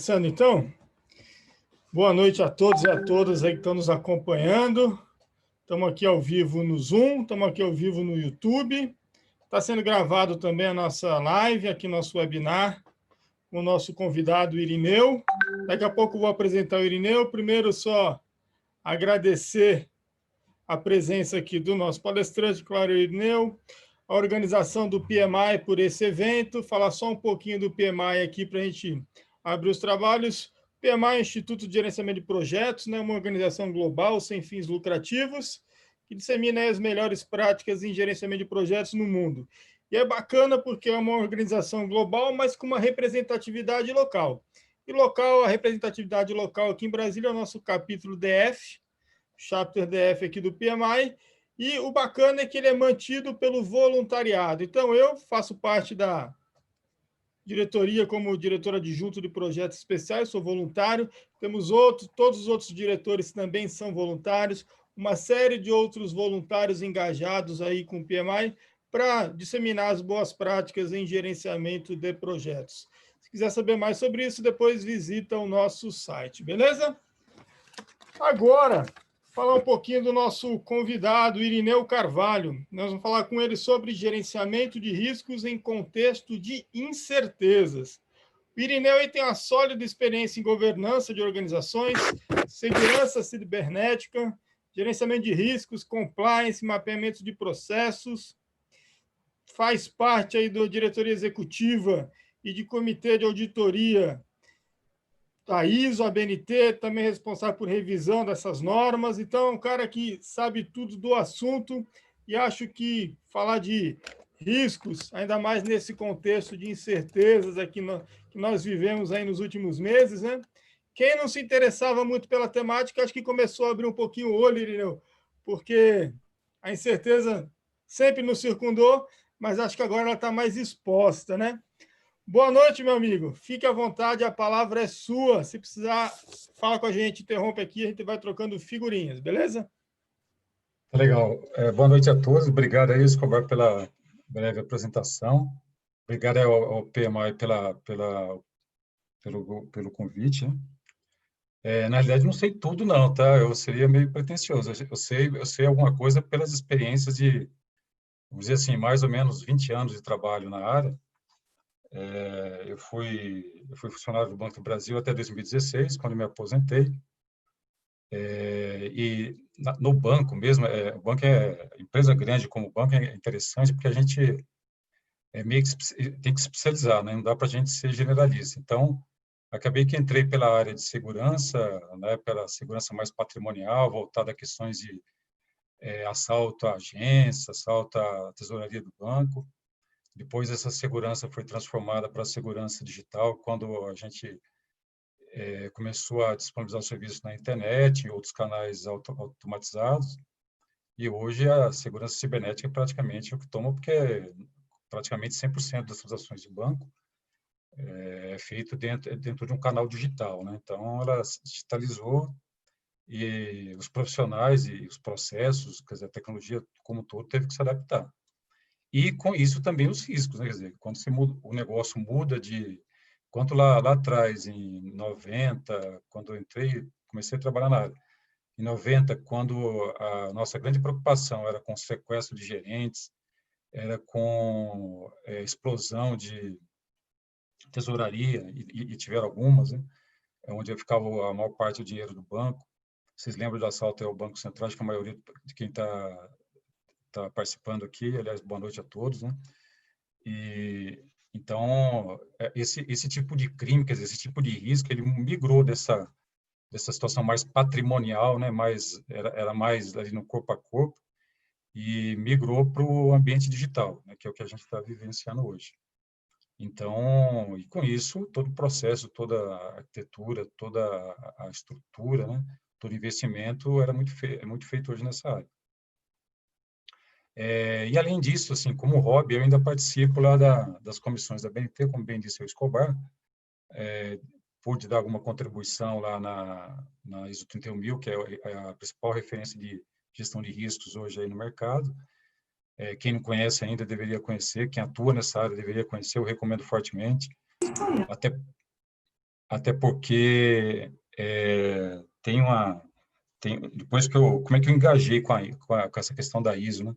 Começando então, boa noite a todos e a todas aí que estão nos acompanhando. Estamos aqui ao vivo no Zoom, estamos aqui ao vivo no YouTube. Está sendo gravado também a nossa live, aqui nosso webinar, com o nosso convidado Irineu. Daqui a pouco eu vou apresentar o Irineu. Primeiro, só agradecer a presença aqui do nosso palestrante, claro, Irineu, a organização do PMI por esse evento, falar só um pouquinho do PMI aqui para a gente abrir os trabalhos. PMI é Instituto de Gerenciamento de Projetos, né, uma organização global sem fins lucrativos, que dissemina as melhores práticas em gerenciamento de projetos no mundo. E é bacana porque é uma organização global, mas com uma representatividade local. E local, a representatividade local aqui em Brasília é o nosso capítulo DF, Chapter DF aqui do PMI, e o bacana é que ele é mantido pelo voluntariado. Então, eu faço parte da diretoria como diretor adjunto de projetos especiais, sou voluntário. Temos todos os outros diretores também são voluntários, uma série de outros voluntários engajados aí com o PMI para disseminar as boas práticas em gerenciamento de projetos. Se quiser saber mais sobre isso, depois visita o nosso site, beleza? Agora, falar um pouquinho do nosso convidado, Irineu Carvalho. Nós vamos falar com ele sobre gerenciamento de riscos em contexto de incertezas. O Irineu tem uma sólida experiência em governança de organizações, segurança cibernética, gerenciamento de riscos, compliance, mapeamento de processos, faz parte aí da diretoria executiva e de comitê de auditoria a ISO, a BNT, também responsável por revisão dessas normas. Então, é um cara que sabe tudo do assunto e acho que falar de riscos, ainda mais nesse contexto de incertezas aqui que nós vivemos aí nos últimos meses, né? Quem não se interessava muito pela temática, acho que começou a abrir um pouquinho o olho, Irineu, porque a incerteza sempre nos circundou, mas acho que agora ela está mais exposta, né? Boa noite, meu amigo. Fique à vontade, a palavra é sua. Se precisar, fala com a gente, interrompe aqui, a gente vai trocando figurinhas, beleza? Legal. Boa noite a todos. Obrigado aí, Escobar, pela breve apresentação. Obrigado ao PMI pelo convite, né? Na realidade, não sei tudo, não, tá? Eu seria meio pretensioso. Eu sei alguma coisa pelas experiências de, vamos dizer assim, mais ou menos 20 anos de trabalho na área. Eu fui funcionário do Banco do Brasil até 2016, quando me aposentei. No banco mesmo, o banco empresa grande como o banco é interessante porque a gente meio que tem que se especializar, né? Não dá para a gente ser generalista. Então, acabei que entrei pela área de segurança, né? Pela segurança mais patrimonial, voltada a questões de assalto à agência, assalto à tesouraria do banco. Depois, essa segurança foi transformada para a segurança digital, quando a gente começou a disponibilizar o serviço na internet, em outros canais automatizados, e hoje a segurança cibernética é praticamente o que toma, porque praticamente 100% das transações de banco é feito dentro de um canal digital, né? Então, ela se digitalizou e os profissionais e os processos, quer dizer, a tecnologia como um todo teve que se adaptar. E com isso também os riscos, né? Quer dizer, quando o negócio muda de... Quanto lá atrás, em 90, quando eu entrei, comecei a trabalhar na área, em 90, quando a nossa grande preocupação era com sequestro de gerentes, era com explosão de tesouraria, e tiveram algumas, né? Onde ficava a maior parte do dinheiro do banco. Vocês lembram do assalto ao Banco Central? Acho que a maioria de quem está participando aqui, aliás, boa noite a todos, né? E então, esse tipo de crime, quer dizer, esse tipo de risco, ele migrou dessa situação mais patrimonial, né? Era mais ali no corpo a corpo, e migrou para o ambiente digital, né? Que é o que a gente está vivenciando hoje. Então, e com isso, todo o processo, toda a arquitetura, toda a estrutura, né? Todo investimento é muito feito hoje nessa área. E além disso, assim, como hobby, eu ainda participo lá das comissões da BNT, como bem disse o Escobar, pude dar alguma contribuição lá na ISO 31000, que é a principal referência de gestão de riscos hoje aí no mercado. Quem não conhece ainda deveria conhecer, quem atua nessa área deveria conhecer, eu recomendo fortemente. até porque depois que como é que eu engajei com essa questão da ISO, né?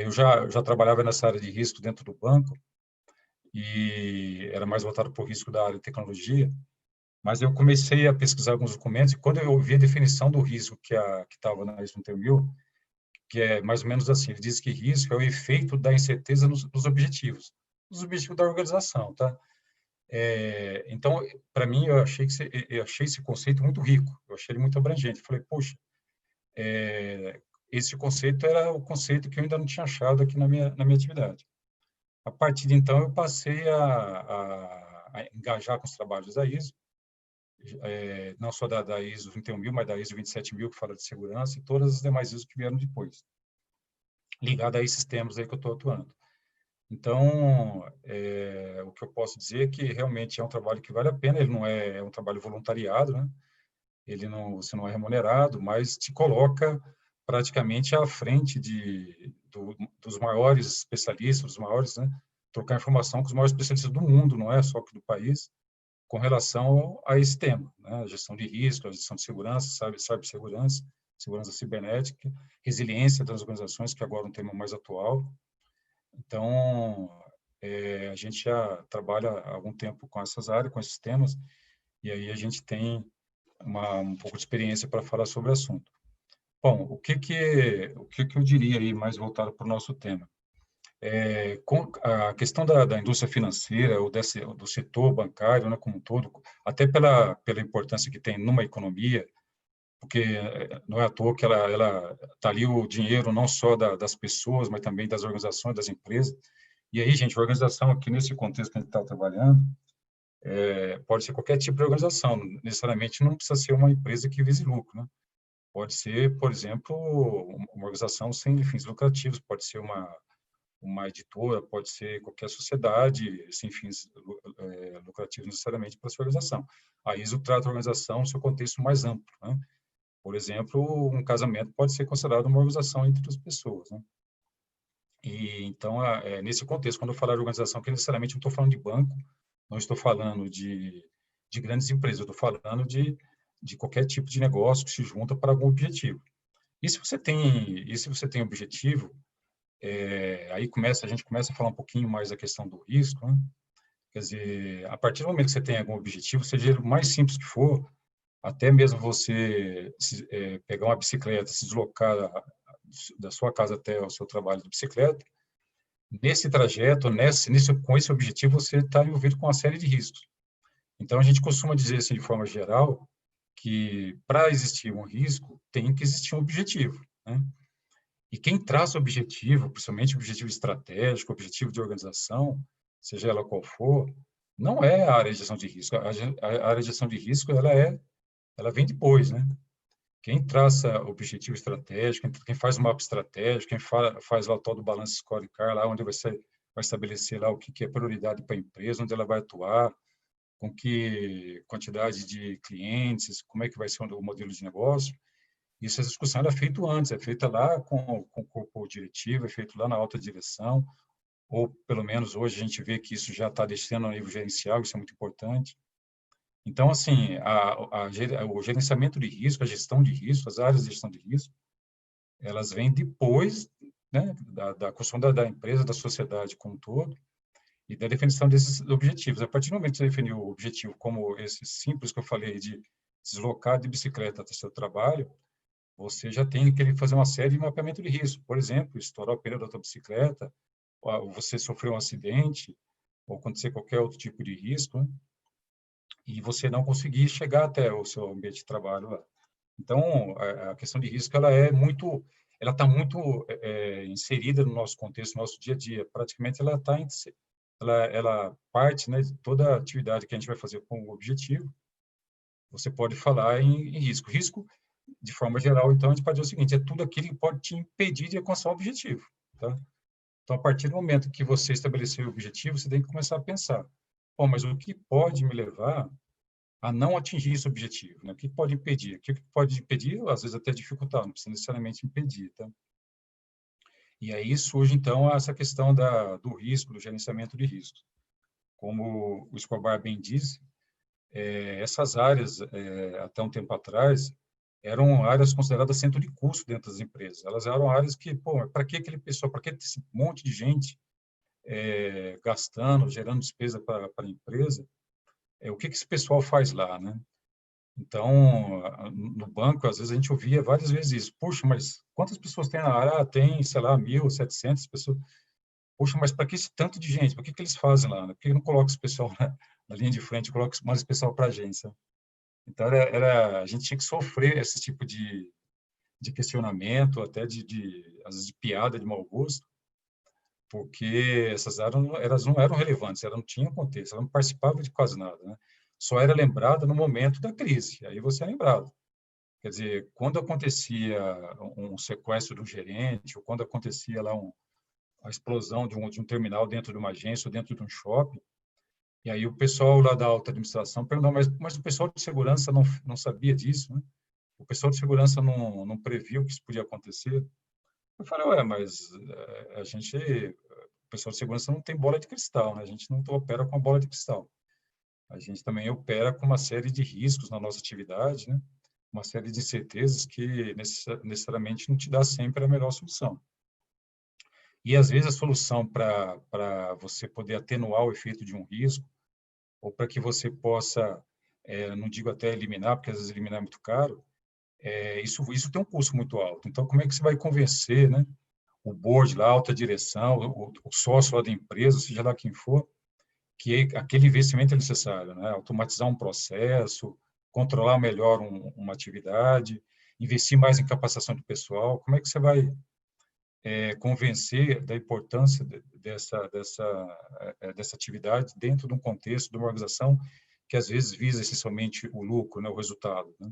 Eu já trabalhava nessa área de risco dentro do banco, e era mais voltado para o risco da área de tecnologia, mas eu comecei a pesquisar alguns documentos, e quando eu vi a definição do risco que estava na ISO 9000, que é mais ou menos assim, ele diz que risco é o efeito da incerteza nos objetivos da organização, tá? Então, para mim, eu achei esse conceito muito rico, eu achei ele muito abrangente. Falei, poxa, esse conceito era o conceito que eu ainda não tinha achado aqui na minha atividade. A partir de então, eu passei a engajar com os trabalhos da ISO, não só da ISO 21000, mas da ISO 27000, que fala de segurança, e todas as demais ISO que vieram depois, ligada a esses temas aí que eu estou atuando. Então, o que eu posso dizer é que realmente é um trabalho que vale a pena, ele não é um trabalho voluntariado, né? Você não é remunerado, mas te coloca praticamente à frente dos maiores especialistas, dos maiores, né? Trocar informação com os maiores especialistas do mundo, não é só do país, com relação a esse tema, né? A gestão de risco, a gestão de segurança, cibersegurança, segurança cibernética, resiliência das organizações, que agora é um tema mais atual. Então, a gente já trabalha há algum tempo com essas áreas, com esses temas, e aí a gente tem um pouco de experiência para falar sobre o assunto. Bom, o que eu diria aí mais voltado para o nosso tema? Com a questão da indústria financeira ou do setor bancário, né, como um todo, até pela importância que tem numa economia, porque não é à toa que ela está ali o dinheiro não só das pessoas, mas também das organizações, das empresas. E aí, gente, a organização aqui nesse contexto que a gente está trabalhando, pode ser qualquer tipo de organização, necessariamente não precisa ser uma empresa que vise lucro, né? Pode ser, por exemplo, uma organização sem fins lucrativos, pode ser uma editora, pode ser qualquer sociedade sem fins lucrativos necessariamente para a sua organização. A ISO trata a organização no seu contexto mais amplo, né? Por exemplo, um casamento pode ser considerado uma organização entre as pessoas, né? E então, nesse contexto, quando eu falar de organização, que necessariamente não estou falando de banco, não estou falando de grandes empresas, eu estou falando de qualquer tipo de negócio que se junta para algum objetivo. E se você tem objetivo, aí a gente começa a falar um pouquinho mais da questão do risco, né? Quer dizer, a partir do momento que você tem algum objetivo, seja o mais simples que for, até mesmo você pegar uma bicicleta, se deslocar da sua casa até o seu trabalho de bicicleta, nesse trajeto, com esse objetivo, você está envolvido com uma série de riscos. Então, a gente costuma dizer, assim, de forma geral, que para existir um risco, tem que existir um objetivo, né? E quem traça o objetivo, principalmente o objetivo estratégico, o objetivo de organização, seja ela qual for, não é a área de gestão de risco. A área de gestão de risco, ela vem depois, né? Quem traça o objetivo estratégico, quem faz o mapa estratégico, quem faz lá o tal do balance scorecard, lá onde vai estabelecer lá o que é prioridade para a empresa, onde ela vai atuar, com que quantidade de clientes, como é que vai ser o modelo de negócio. Essa discussão é feita antes, é feita lá com o corpo diretivo, é feito lá na alta direção, ou pelo menos hoje a gente vê que isso já está descendo ao nível gerencial, isso é muito importante. Então, assim, o gerenciamento de risco, a gestão de risco, as áreas de gestão de risco, elas vêm depois, né, da construção da empresa, da sociedade como um todo, e da definição desses objetivos. A partir do momento que você definiu o objetivo como esse simples que eu falei, de se deslocar de bicicleta até seu trabalho, você já tem que fazer uma série de mapeamento de risco. Por exemplo, estourar o pneu da sua bicicleta, ou você sofreu um acidente, ou acontecer qualquer outro tipo de risco, né? E você não conseguir chegar até o seu ambiente de trabalho lá. Então, a questão de risco, ela está muito inserida no nosso contexto, no nosso dia a dia. Praticamente, ela parte, né, de toda a atividade que a gente vai fazer com o objetivo. Você pode falar em risco. Risco, de forma geral, então, a gente pode dizer o seguinte, é tudo aquilo que pode te impedir de alcançar o objetivo, tá? Então, a partir do momento que você estabeleceu o objetivo, você tem que começar a pensar, bom, mas o que pode me levar a não atingir esse objetivo, né? O que pode impedir? O que pode impedir, às vezes até dificultar, não precisa necessariamente impedir, tá? E aí surge, então, essa questão do risco, do gerenciamento de riscos. Como o Escobar bem disse, essas áreas, até um tempo atrás, eram áreas consideradas centro de custo dentro das empresas. Elas eram áreas que, pô, para que aquele pessoal, para que esse monte de gente gastando, gerando despesa para a empresa? O que esse pessoal faz lá, né? Então, no banco, às vezes a gente ouvia várias vezes isso. Puxa, mas quantas pessoas tem na área? Ah, tem, sei lá, 1.700 pessoas. Puxa, mas para que esse tanto de gente? Por que eles fazem lá, né? Por que não coloca esse pessoal na linha de frente, coloca mais pessoal para a agência? Então, a gente tinha que sofrer esse tipo de questionamento, até às vezes, de piada, de mau gosto, porque essas áreas elas não eram relevantes, elas não tinham contexto, elas não participavam de quase nada, né? Só era lembrada no momento da crise, aí você é lembrado. Quer dizer, quando acontecia um sequestro de um gerente, ou quando acontecia lá a explosão de um terminal dentro de uma agência ou dentro de um shopping, e aí o pessoal lá da alta administração perguntou, mas o pessoal de segurança não sabia disso, né? O pessoal de segurança não previu que isso podia acontecer. Eu falei, ué, mas o pessoal de segurança não tem bola de cristal, né? A gente não opera com a bola de cristal. A gente também opera com uma série de riscos na nossa atividade, né? Uma série de incertezas que necessariamente não te dá sempre a melhor solução. E, às vezes, a solução para você poder atenuar o efeito de um risco, ou para que você possa, não digo até eliminar, porque às vezes eliminar é muito caro, isso tem um custo muito alto. Então, como é que você vai convencer, né, o board lá, a alta direção, o sócio lá da empresa, seja lá quem for, que aquele investimento é necessário, né? Automatizar um processo, controlar melhor uma atividade, investir mais em capacitação do pessoal. Como é que você vai convencer da importância dessa atividade dentro de um contexto de uma organização que às vezes visa essencialmente o lucro, né, o resultado, né?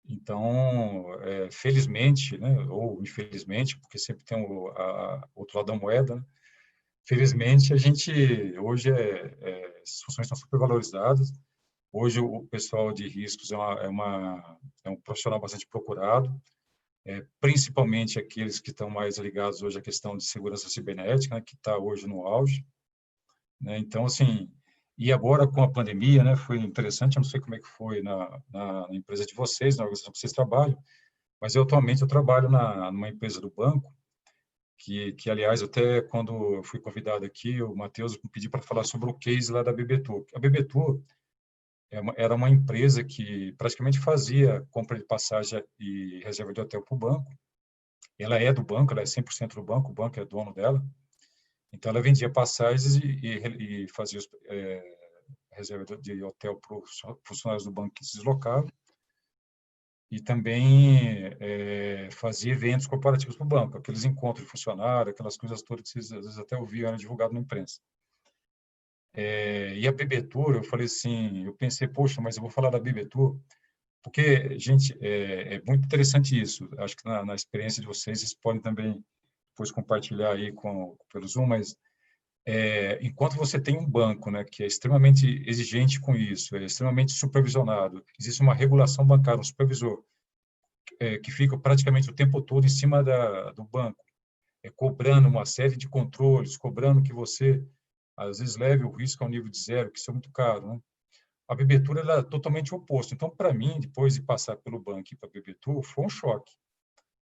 Então, felizmente, né, ou infelizmente, porque sempre tem o outro lado da moeda, né? Felizmente, a gente hoje as funções estão super valorizadas. Hoje o pessoal de riscos é um profissional bastante procurado, principalmente aqueles que estão mais ligados hoje à questão de segurança cibernética, né, que está hoje no auge, né? Então, assim, e agora com a pandemia, né, foi interessante. Eu não sei como é que foi na empresa de vocês, na organização que vocês trabalham, mas atualmente eu trabalho numa empresa do banco, que aliás, até quando eu fui convidado aqui, o Matheus me pediu para falar sobre o case lá da BB Tour. A BB Tour era uma empresa que praticamente fazia compra de passagem e reserva de hotel para o banco. Ela é do banco, ela é 100% do banco, o banco é dono dela. Então, ela vendia passagens e fazia reserva de hotel para os funcionários do banco que se deslocavam, e também fazia eventos corporativos para o banco, aqueles encontros de funcionário, aquelas coisas todas que vocês às vezes até ouviam, era divulgado na imprensa. E a BB Tour, eu falei assim, eu pensei, poxa, mas eu vou falar da BB Tour, porque, gente, é muito interessante isso. Acho que na experiência de vocês podem também depois compartilhar aí pelo Zoom, mas enquanto você tem um banco, né, que é extremamente exigente com isso, é extremamente supervisionado, existe uma regulação bancária, um supervisor, que fica praticamente o tempo todo em cima do banco, cobrando uma série de controles, cobrando que você, às vezes, leve o risco ao nível de zero, que isso é muito caro, né? A BB Tour é totalmente o oposto. Então, para mim, depois de passar pelo banco e para a BB Tour, foi um choque.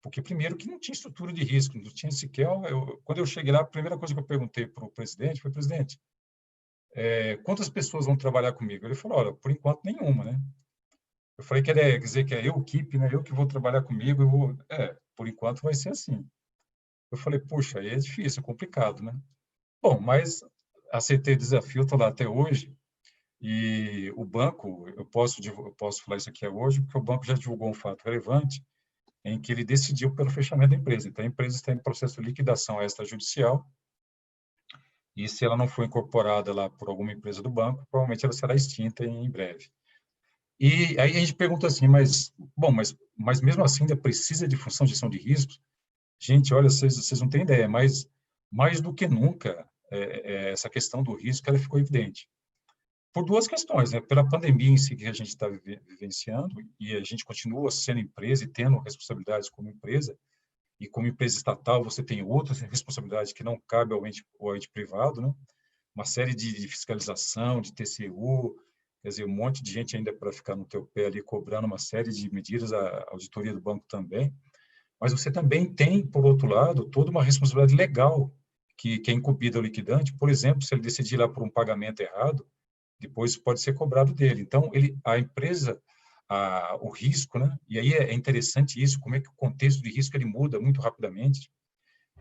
Porque, primeiro, que não tinha estrutura de risco, não tinha sequer... Quando eu cheguei lá, a primeira coisa que eu perguntei para o presidente foi, presidente, quantas pessoas vão trabalhar comigo? Ele falou, olha, por enquanto, nenhuma, né? Eu falei, quer dizer que é eu, equipe, né? Eu que vou trabalhar comigo, por enquanto vai ser assim. Eu falei, puxa, aí é difícil, é complicado, né? Bom, mas aceitei o desafio, estou lá até hoje, e o banco, eu posso falar isso aqui hoje, porque o banco já divulgou um fato relevante, em que ele decidiu pelo fechamento da empresa. Então, a empresa está em processo de liquidação extrajudicial, e se ela não for incorporada lá por alguma empresa do banco, provavelmente ela será extinta em breve. E aí a gente pergunta assim, mas mesmo assim ainda precisa de função de gestão de riscos? Gente, olha, vocês não têm ideia, mas mais do que nunca, essa questão do risco ela ficou evidente. Por duas questões, né? Pela pandemia em si que a gente está vivenciando, e a gente continua sendo empresa e tendo responsabilidades como empresa, e como empresa estatal você tem outras responsabilidades que não cabem ao ente privado, né? Uma série de fiscalização, de TCU, quer dizer, um monte de gente ainda para ficar no teu pé ali, cobrando uma série de medidas, a auditoria do banco também, mas você também tem, por outro lado, toda uma responsabilidade legal que é incumbida ao liquidante. Por exemplo, se ele decidir lá por um pagamento errado, depois pode ser cobrado dele. Então, a empresa, o risco, né? E aí é interessante isso, como é que o contexto de risco ele muda muito rapidamente.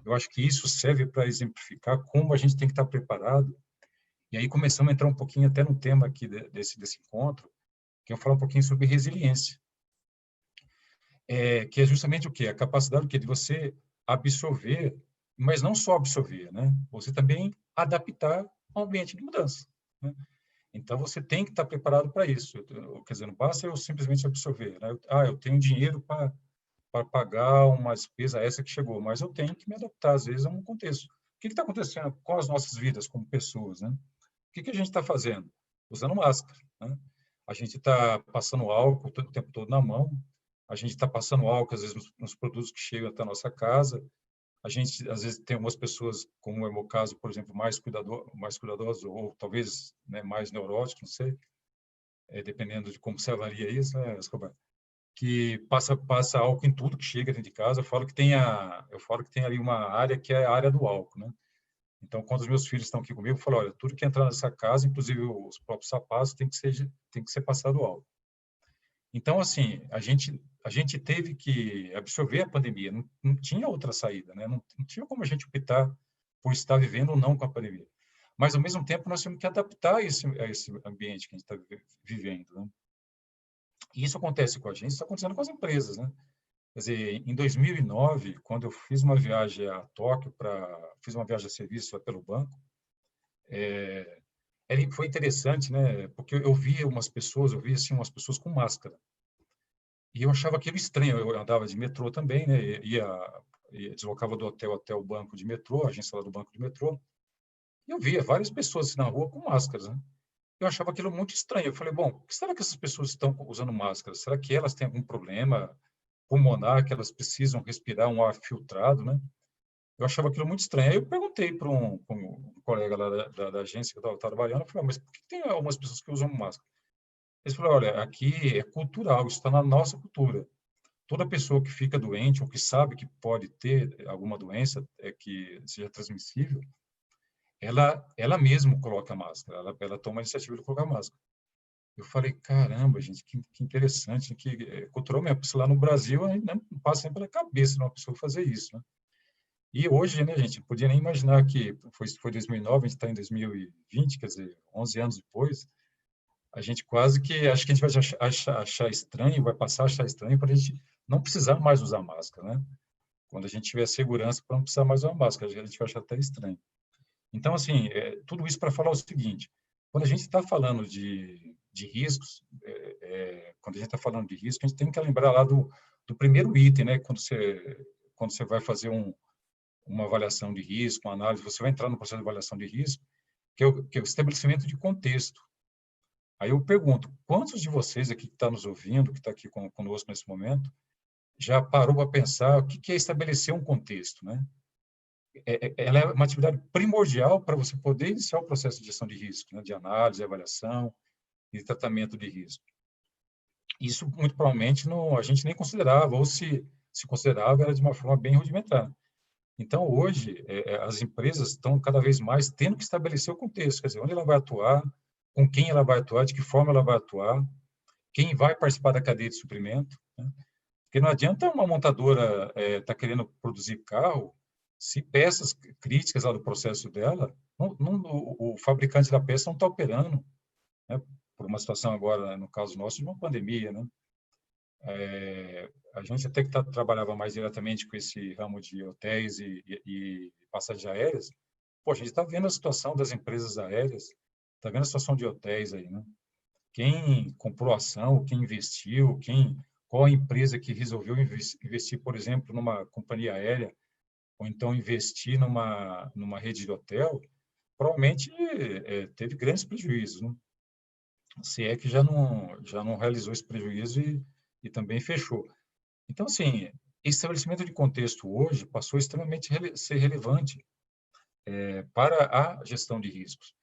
Eu acho que isso serve para exemplificar como a gente tem que estar preparado. E aí começamos a entrar um pouquinho até no tema aqui desse encontro, que eu falo um pouquinho sobre resiliência, que é justamente o quê? A capacidade o quê? De você absorver, mas não só absorver, né? Você também adaptar ao ambiente de mudança, né? Então, você tem que estar preparado para isso. Quer dizer, não basta eu simplesmente absorver, né? Eu tenho dinheiro para pagar uma despesa essa que chegou, mas eu tenho que me adaptar, às vezes, a um contexto. O que está acontecendo com as nossas vidas como pessoas, né? O que a gente está fazendo? Usando máscara, né? A gente está passando álcool o tempo todo na mão, a gente está passando álcool, às vezes, nos produtos que chegam até a nossa casa. A gente, às vezes, tem algumas pessoas, como é o meu caso, por exemplo, mais cuidadoso, ou talvez, né, mais neurótico, não sei, dependendo de como você avalia isso, né, Escobar? Que passa álcool em tudo que chega dentro de casa. Eu falo que tem ali uma área que é a área do álcool, né? Então, quando os meus filhos estão aqui comigo, eu falo, olha, tudo que entrar nessa casa, inclusive os próprios sapatos, tem que ser passado álcool. Então, assim, a gente teve que absorver a pandemia, não tinha outra saída, né? Não tinha como a gente optar por estar vivendo ou não com a pandemia. Mas, ao mesmo tempo, nós temos que adaptar a esse ambiente que a gente está vivendo, né? E isso acontece com a gente, isso está acontecendo com as empresas, né? Quer dizer, em 2009, quando eu fiz uma viagem a Tóquio, fiz uma viagem a serviço pelo banco, foi interessante, né? Porque eu via assim, umas pessoas com máscara. E eu achava aquilo estranho. Eu andava de metrô também, né? Deslocava do hotel até o banco de metrô, a agência lá do banco de metrô. E eu via várias pessoas assim, na rua com máscaras, né? Eu achava aquilo muito estranho. Eu falei, bom, por que será que essas pessoas estão usando máscara? Será que elas têm algum problema pulmonar, que elas precisam respirar um ar filtrado, né? Eu achava aquilo muito estranho. Aí eu perguntei para um colega lá da agência que eu estava trabalhando, eu falei, mas por que tem algumas pessoas que usam máscara? Eles falaram, olha, aqui é cultural, isso está na nossa cultura. Toda pessoa que fica doente ou que sabe que pode ter alguma doença que seja transmissível, ela mesma coloca a máscara, ela toma a iniciativa de colocar a máscara. Eu falei, caramba, gente, que interessante, culturalmente, lá no Brasil, a gente não passa nem pela cabeça de uma pessoa fazer isso, né? E hoje, né, gente, não podia nem imaginar que foi 2009, a gente está em 2020, quer dizer, 11 anos depois, a gente quase que, acho que a gente vai achar estranho, vai passar a achar estranho para a gente não precisar mais usar máscara, né? Quando a gente tiver segurança para não precisar mais usar máscara, a gente vai achar até estranho. Então, assim, tudo isso para falar o seguinte, quando a gente está falando de riscos, quando a gente está falando de risco, a gente tem que lembrar lá do primeiro item, né? Quando você vai fazer uma avaliação de risco, uma análise, você vai entrar no processo de avaliação de risco, que é o estabelecimento de contexto. Aí eu pergunto, quantos de vocês aqui que estão nos ouvindo, que está aqui conosco nesse momento, já parou para pensar o que é estabelecer um contexto, né? Ela é uma atividade primordial para você poder iniciar o processo de gestão de risco, né? De análise, avaliação e tratamento de risco. Isso, muito provavelmente, a gente nem considerava, ou se considerava, era de uma forma bem rudimentar. Então, hoje, as empresas estão cada vez mais tendo que estabelecer o contexto, quer dizer, onde ela vai atuar, com quem ela vai atuar, de que forma ela vai atuar, quem vai participar da cadeia de suprimento, né? Porque não adianta uma montadora estar querendo produzir carro se peças críticas lá do processo dela, o fabricante da peça não está operando, né? Por uma situação agora, no caso nosso, de uma pandemia, né? A gente até que trabalhava mais diretamente com esse ramo de hotéis e passagens aéreas, pô, a gente está vendo a situação das empresas aéreas, está vendo a situação de hotéis aí, né? Quem comprou ação, quem investiu, qual a empresa que resolveu investir, por exemplo, numa companhia aérea, ou então investir numa rede de hotel, provavelmente teve grandes prejuízos, né? Se é que já não realizou esse prejuízo e também fechou. Então, assim, estabelecimento de contexto hoje passou extremamente a ser relevante para a gestão de riscos.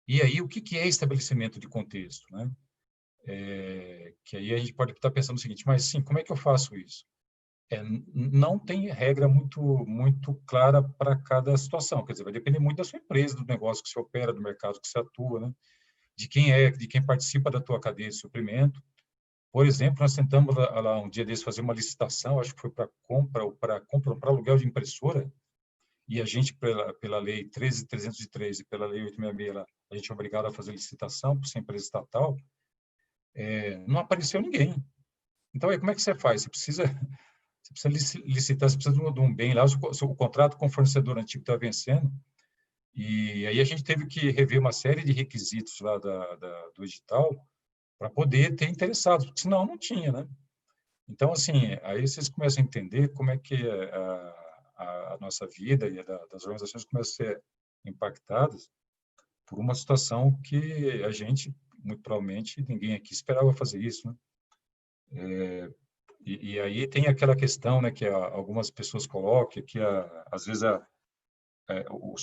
E aí, o que é estabelecimento de contexto, né? Que aí a gente pode estar pensando o seguinte, mas sim, como é que eu faço isso? Não tem regra muito clara para cada situação, quer dizer, vai depender muito da sua empresa, do negócio que você opera, do mercado que você atua, né? De quem participa da tua cadeia de suprimento. Por exemplo, nós tentamos lá um dia desses fazer uma licitação, acho que foi para compra ou para aluguel de impressora, e a gente, pela lei 13.303 e pela lei 866, lá, a gente é obrigado a fazer licitação por ser empresa estatal, não apareceu ninguém. Então, aí, como é que você faz? Você precisa licitar, você precisa de um bem lá, o contrato com o fornecedor antigo está vencendo, e aí a gente teve que rever uma série de requisitos lá do edital para poder ter interessados, porque senão não tinha, né? Então, assim, aí vocês começam a entender como é que a nossa vida e das organizações começam a ser impactadas por uma situação que a gente, muito provavelmente, ninguém aqui esperava fazer isso, né? E aí tem aquela questão, né, que algumas pessoas colocam, que às vezes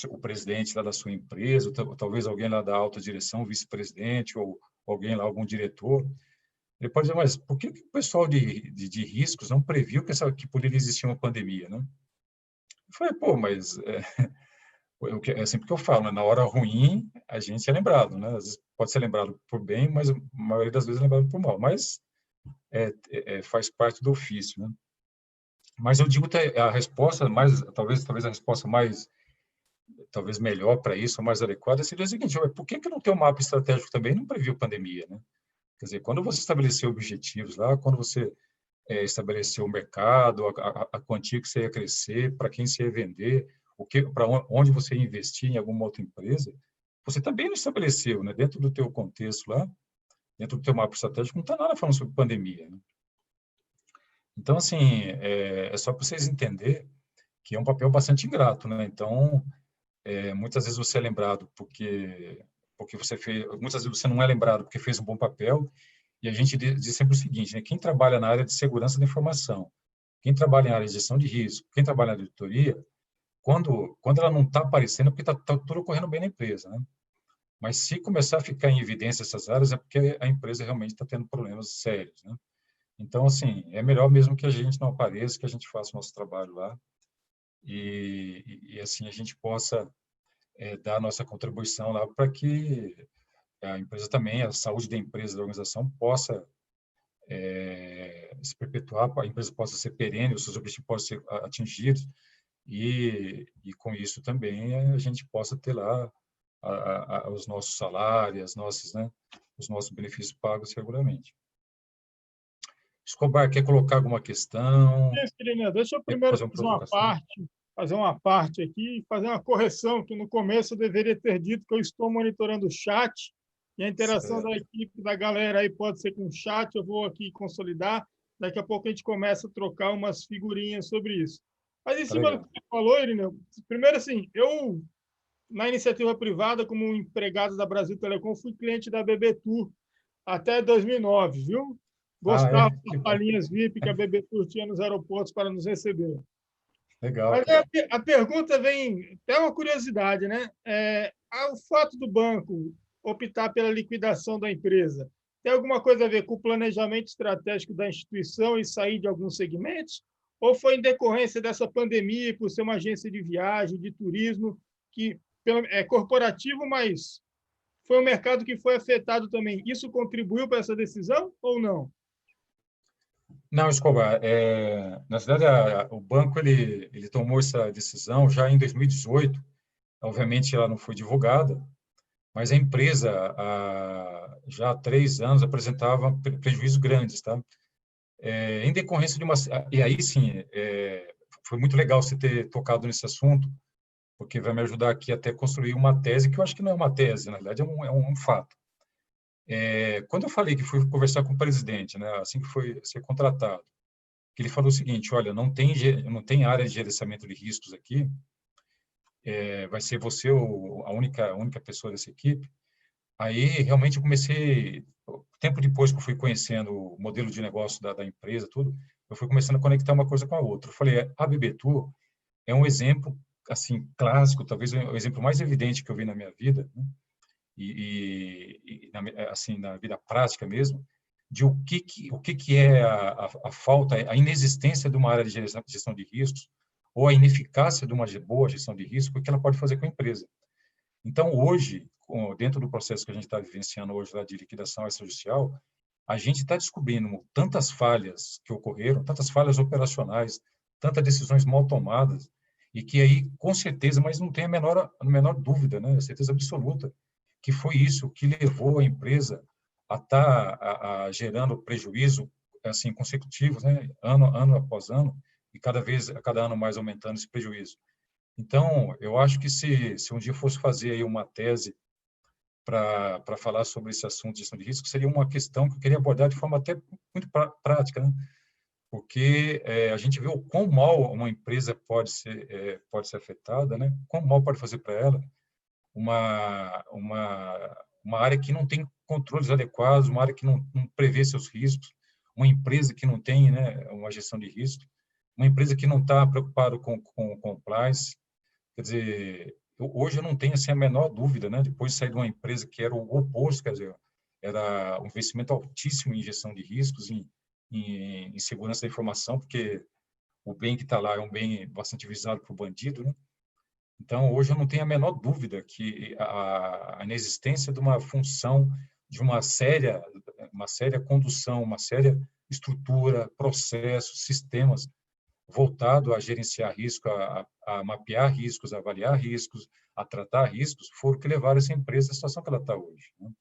o presidente lá da sua empresa, ou talvez alguém lá da alta direção, vice-presidente, ou alguém lá, algum diretor, ele pode dizer, mas por que o pessoal de riscos não previu que poderia existir uma pandemia, né? Eu falei, pô, mas é sempre que eu falo, né? Na hora ruim, a gente é lembrado, né? Às vezes pode ser lembrado por bem, mas a maioria das vezes é lembrado por mal. Mas faz parte do ofício, né? Mas eu digo que a resposta mais, talvez a resposta mais, talvez melhor para isso, mais adequada, seria a seguinte: por que não tem um mapa estratégico também e não previu pandemia, né? Quer dizer, quando você estabeleceu objetivos lá, quando você estabeleceu o mercado, a quantia que você ia crescer, para quem você ia vender, para onde você ia investir em alguma outra empresa, você também não estabeleceu, né? Dentro do teu contexto lá, dentro do teu mapa estratégico, não está nada falando sobre pandemia, né? Então, assim, é só para vocês entenderem que é um papel bastante ingrato, né? Então, muitas vezes você é lembrado porque você fez, muitas vezes você não é lembrado porque fez um bom papel, e a gente diz sempre o seguinte, né? Quem trabalha na área de segurança da informação, quem trabalha na área de gestão de risco, quem trabalha na auditoria, quando ela não está aparecendo, é porque está tudo correndo bem na empresa, né? Mas se começar a ficar em evidência essas áreas, é porque a empresa realmente está tendo problemas sérios, né? Então, assim, é melhor mesmo que a gente não apareça, que a gente faça o nosso trabalho lá e assim a gente possa dar a nossa contribuição lá para que a empresa também, a saúde da empresa, da organização, possa se perpetuar, a empresa possa ser perene, os seus objetivos possam ser atingidos e com isso também a gente possa ter lá os nossos salários, né, os nossos benefícios pagos regularmente. Escobar, quer colocar alguma questão? Querida, deixa eu Quer primeiro fazer uma provocação? fazer uma parte aqui, fazer uma correção, que no começo eu deveria ter dito que eu estou monitorando o chat, e a interação da Certo. equipe, da galera aí pode ser com o chat, eu vou aqui consolidar, daqui a pouco a gente começa a trocar umas figurinhas sobre isso. Mas em Tá cima do legal. que você falou, Irineu, primeiro assim, eu, na iniciativa privada, como empregado da Brasil Telecom, fui cliente da BB Tour até 2009, viu? Ah, Gostava é? Que das bom. salinhas VIP que a BB Tour tinha nos aeroportos para nos receber. Legal. Mas a pergunta vem, até uma curiosidade, né? O fato do banco optar pela liquidação da empresa tem alguma coisa a ver com o planejamento estratégico da instituição e sair de alguns segmentos? Ou foi em decorrência dessa pandemia, por ser uma agência de viagem, de turismo, que é corporativo, mas foi um mercado que foi afetado também? Isso contribuiu para essa decisão ou não? Não, Escobar, na verdade, o banco ele tomou essa decisão já em 2018. Obviamente, ela não foi divulgada, mas a empresa, já há 3 anos, apresentava prejuízos grandes, tá? Em decorrência de uma... E aí, sim, foi muito legal você ter tocado nesse assunto, porque vai me ajudar aqui até construir uma tese, que eu acho que não é uma tese, na verdade, é um fato. Quando eu falei que fui conversar com o presidente, né, assim que foi ser contratado, que ele falou o seguinte: olha, não tem área de gerenciamento de riscos aqui, vai ser você a única pessoa dessa equipe. Aí realmente eu comecei, tempo depois que eu fui conhecendo o modelo de negócio da empresa, tudo, eu fui começando a conectar uma coisa com a outra. Eu falei, a BBTur é um exemplo assim clássico, talvez o exemplo mais evidente que eu vi na minha vida, né? assim, na vida prática mesmo, de o que é a falta, a inexistência de uma área de gestão de riscos, ou a ineficácia de uma boa gestão de risco, o que ela pode fazer com a empresa. Então, hoje, dentro do processo que a gente está vivenciando hoje lá de liquidação extrajudicial, a gente está descobrindo tantas falhas que ocorreram, tantas falhas operacionais, tantas decisões mal tomadas, e que aí, com certeza, mas não tem a menor dúvida, né, a certeza absoluta, que foi isso que levou a empresa a estar gerando prejuízo assim consecutivos, né, ano após ano, e cada ano mais aumentando esse prejuízo. Então, eu acho que se um dia fosse fazer aí uma tese para falar sobre esse assunto de gestão de risco, seria uma questão que eu queria abordar de forma até muito prática, né? Porque a gente vê o quão mal uma empresa pode ser afetada, né? Quão mal pode fazer para ela uma área que não tem controles adequados, uma área que não prevê seus riscos, uma empresa que não tem, né, uma gestão de risco, uma empresa que não está preocupada com compliance. Quer dizer, hoje eu não tenho assim, a menor dúvida, né? Depois de sair de uma empresa que era o oposto, quer dizer, era um investimento altíssimo em gestão de riscos, em segurança da informação, porque o bem que está lá é um bem bastante visado por bandido, né? Então, hoje eu não tenho a menor dúvida que a inexistência de uma função, de uma séria condução, uma séria estrutura, processos, sistemas voltado a gerenciar risco, a mapear riscos, a avaliar riscos, a tratar riscos, foram que levaram essa empresa à situação que ela está hoje, né?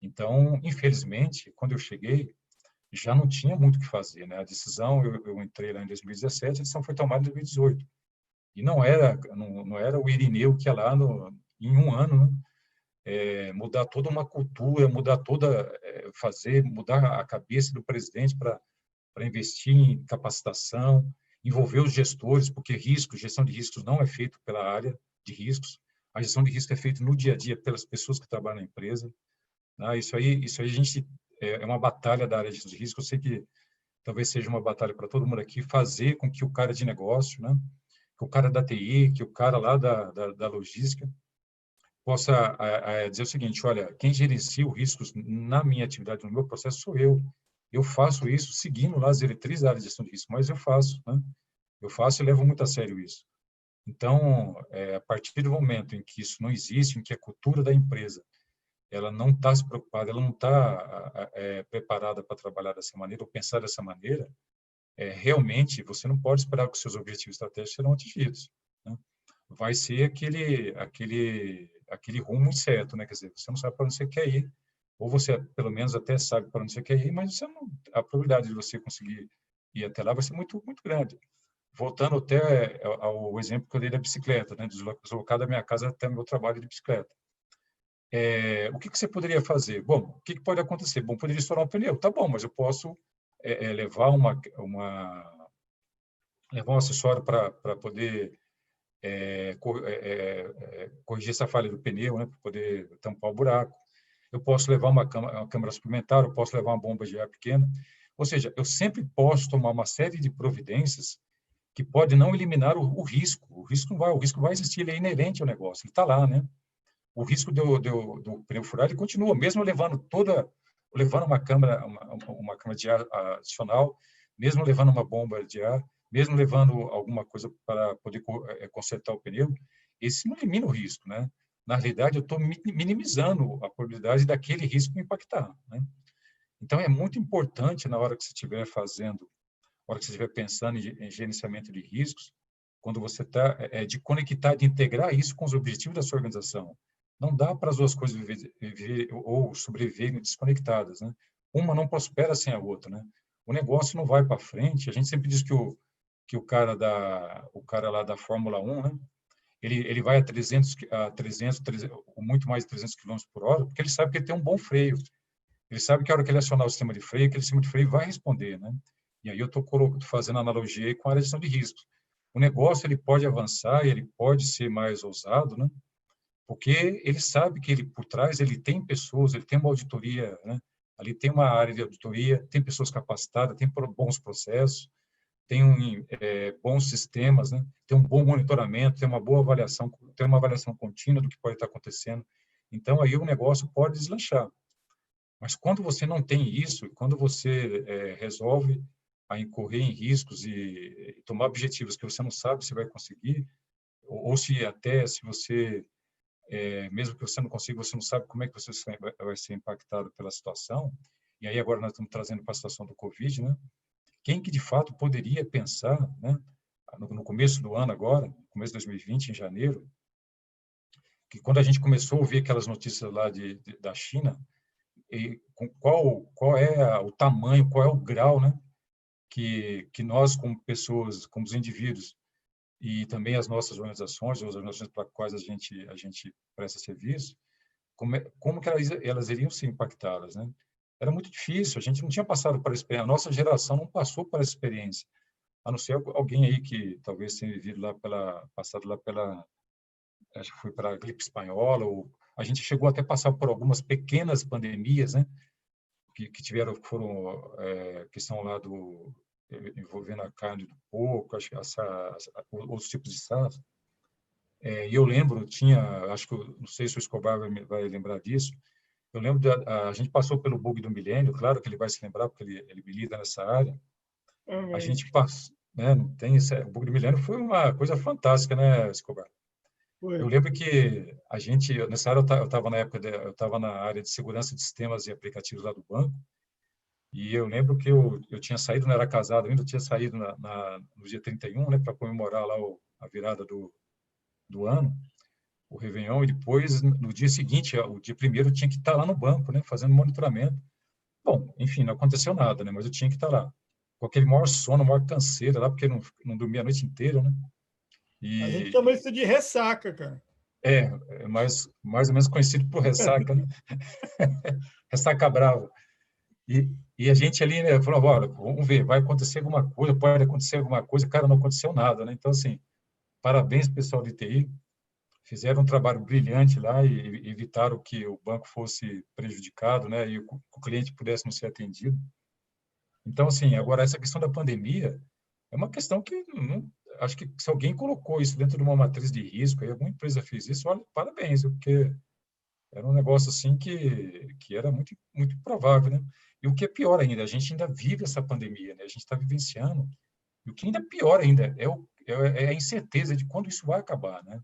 Então, infelizmente, quando eu cheguei, já não tinha muito o que fazer, né? A decisão, eu entrei lá em 2017, a decisão foi tomada em 2018. E não era o Irineu que ia lá em um ano, né? Mudar toda uma cultura, mudar a cabeça do presidente para investir em capacitação, envolver os gestores, porque gestão de riscos não é feito pela área de riscos, a gestão de risco é feita no dia a dia pelas pessoas que trabalham na empresa, né? Isso aí a gente é uma batalha da área de risco. Eu sei que talvez seja uma batalha para todo mundo aqui, fazer com que o cara de negócio, né, que o cara da TI, que o cara lá da logística possa dizer o seguinte: olha, quem gerencia os riscos na minha atividade, no meu processo, sou eu. Eu faço isso seguindo lá as diretrizes da área de gestão de risco, mas eu faço, né? Eu faço e levo muito a sério isso. Então, a partir do momento em que isso não existe, em que a cultura da empresa ela não está se preocupada, ela não está preparada para trabalhar dessa maneira ou pensar dessa maneira, realmente você não pode esperar que seus objetivos estratégicos serão atingidos, né? Vai ser aquele rumo incerto, né? Quer dizer, você não sabe para onde você quer ir, ou você pelo menos até sabe para onde você quer ir, mas você não, a probabilidade de você conseguir ir até lá vai ser muito, muito grande. Voltando até ao exemplo que eu dei da bicicleta, né? Deslocar da minha casa até o meu trabalho de bicicleta. O que você poderia fazer? Bom, o que pode acontecer? Bom, poderia estourar um pneu. Tá bom, mas eu posso levar levar um acessório para poder corrigir essa falha do pneu, né? Para poder tampar o buraco. Eu posso levar uma câmara suplementar, eu posso levar uma bomba de ar pequena. Ou seja, eu sempre posso tomar uma série de providências que pode não eliminar o risco. O risco vai existir, ele é inerente ao negócio, ele está lá, né? O risco do pneu furar, ele continua, mesmo levando uma câmara de ar adicional, mesmo levando uma bomba de ar, mesmo levando alguma coisa para poder consertar o pneu, esse não elimina o risco, né? Na realidade, eu estou minimizando a probabilidade daquele risco me impactar, né? Então, é muito importante, na hora que você estiver pensando em gerenciamento de riscos, quando você está, de conectar, de integrar isso com os objetivos da sua organização. Não dá para as duas coisas viver ou sobreviverem desconectadas, né? Uma não prospera sem a outra, né? O negócio não vai para frente. A gente sempre diz que o cara lá da Fórmula 1, né? Ele vai a 300, muito mais de 300 km por hora, porque ele sabe que ele tem um bom freio. Ele sabe que a hora que ele acionar o sistema de freio, aquele sistema de freio vai responder, né? E aí eu estou fazendo analogia aí com a área de gestão de riscos. O negócio ele pode avançar, ele pode ser mais ousado, né? Porque ele sabe que por trás ele tem pessoas, ele tem uma auditoria, né? Ali tem uma área de auditoria, tem pessoas capacitadas, tem bons processos, tem bons sistemas, né? Tem um bom monitoramento, tem uma boa avaliação, tem uma avaliação contínua do que pode estar acontecendo. Então, aí o negócio pode deslanchar. Mas quando você não tem isso, quando você resolve a incorrer em riscos e tomar objetivos que você não sabe se vai conseguir, ou se até se você, mesmo que você não consiga, você não sabe como é que você vai ser impactado pela situação, e aí agora nós estamos trazendo para a situação do Covid, né? Quem que de fato poderia pensar, né? No começo do ano agora, no começo de 2020, em janeiro, que quando a gente começou a ouvir aquelas notícias lá da China, e qual é o tamanho, qual é o grau, né, que nós, como pessoas, como os indivíduos, e também as nossas organizações, as organizações para as quais a gente presta serviço, como que elas iriam ser impactadas, né? Era muito difícil, a gente não tinha passado por a experiência, a nossa geração não passou por essa experiência, a não ser alguém aí que talvez tenha vivido passado lá pela, acho que foi para a gripe espanhola, ou a gente chegou até a passar por algumas pequenas pandemias, né? Que foram questão lá envolvendo a carne do porco, acho que outros tipos de SARS. E eu lembro, acho que, não sei se o Escobar vai lembrar disso, eu lembro, a gente passou pelo bug do milênio, claro que ele vai se lembrar, porque ele milita nessa área. A gente passou, né, não tem o bug do milênio foi uma coisa fantástica, né, Escobar? Eu Foi. lembro que a gente, nessa área, eu estava na época, eu estava na área de segurança de sistemas e aplicativos lá do banco, e eu lembro que eu tinha saído, não era casado ainda, eu tinha saído no dia 31, né, para comemorar lá a virada do ano, o Réveillon, e depois, no dia seguinte, o dia primeiro, eu tinha que estar lá no banco, né, fazendo monitoramento. Bom, enfim, não aconteceu nada, né, mas eu tinha que estar lá. Com aquele maior sono, maior canseira lá, porque não dormia a noite inteira, né? A gente chama isso de ressaca, cara. Mais ou menos conhecido por ressaca, né? Ressaca brava. E a gente ali, né, falou, olha, vamos ver, vai acontecer alguma coisa, pode acontecer alguma coisa, cara, não aconteceu nada, né? Então, assim, parabéns, pessoal de TI, fizeram um trabalho brilhante lá e evitaram que o banco fosse prejudicado, né, e o cliente pudesse não ser atendido. Então, assim, agora essa questão da pandemia é uma questão que não, acho que se alguém colocou isso dentro de uma matriz de risco, aí alguma empresa fez isso, olha, parabéns, porque era um negócio assim que era muito, muito provável, né? E o que é pior ainda, a gente ainda vive essa pandemia, né? A gente está vivenciando. E o que ainda é pior ainda é a incerteza de quando isso vai acabar, né?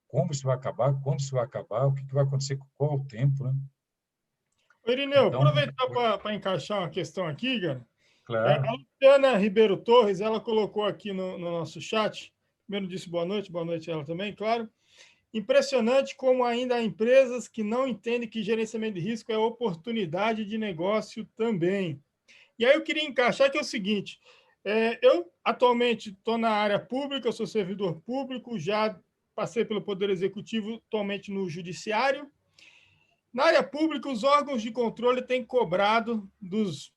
Como isso vai acabar, quando isso vai acabar, o que vai acontecer, qual é o tempo, né? Irineu, Então, aproveitar para encaixar uma questão aqui, cara. A claro. Luciana Ribeiro Torres, ela colocou aqui no nosso chat, primeiro disse boa noite ela também, claro. Impressionante como ainda há empresas que não entendem que gerenciamento de risco é oportunidade de negócio também. E aí eu queria encaixar que é o seguinte, eu atualmente estou na área pública, eu sou servidor público, já passei pelo Poder Executivo, atualmente no Judiciário. Na área pública, os órgãos de controle têm cobrado dos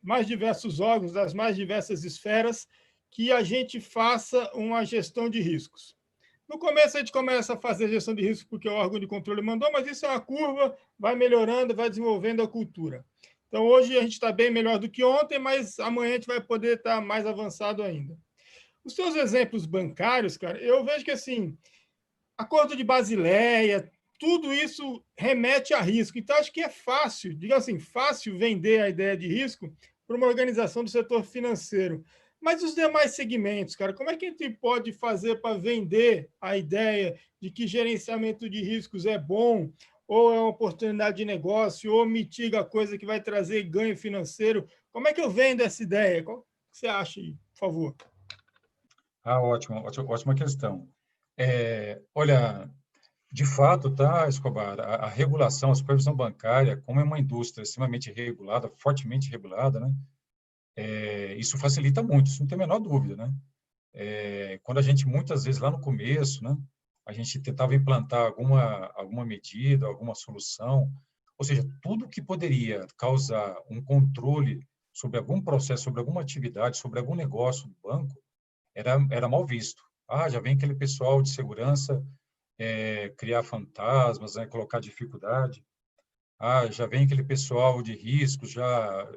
mais diversos órgãos, das mais diversas esferas, que a gente faça uma gestão de riscos. No começo, a gente começa a fazer gestão de risco porque o órgão de controle mandou, mas isso é uma curva, vai melhorando, vai desenvolvendo a cultura. Então, hoje a gente está bem melhor do que ontem, mas amanhã a gente vai poder estar mais avançado ainda. Os seus exemplos bancários, cara, eu vejo que, assim, Acordo de Basileia, tudo isso remete a risco. Então, acho que é fácil, diga assim, fácil vender a ideia de risco para uma organização do setor financeiro. Mas os demais segmentos, cara, como é que a gente pode fazer para vender a ideia de que gerenciamento de riscos é bom, ou é uma oportunidade de negócio, ou mitiga a coisa que vai trazer ganho financeiro? Como é que eu vendo essa ideia? Qual que você acha aí, por favor? Ótima questão. Olha, de fato, tá, Escobar, a regulação, a supervisão bancária, como é uma indústria extremamente regulada, fortemente regulada, né? Isso facilita muito, isso não tem a menor dúvida, né? Quando a gente, muitas vezes, lá no começo, né, a gente tentava implantar alguma medida, alguma solução, ou seja, tudo que poderia causar um controle sobre algum processo, sobre alguma atividade, sobre algum negócio do banco, era mal visto. Ah, já vem aquele pessoal de segurança criar fantasmas, né, colocar dificuldade. Ah, já vem aquele pessoal de risco, já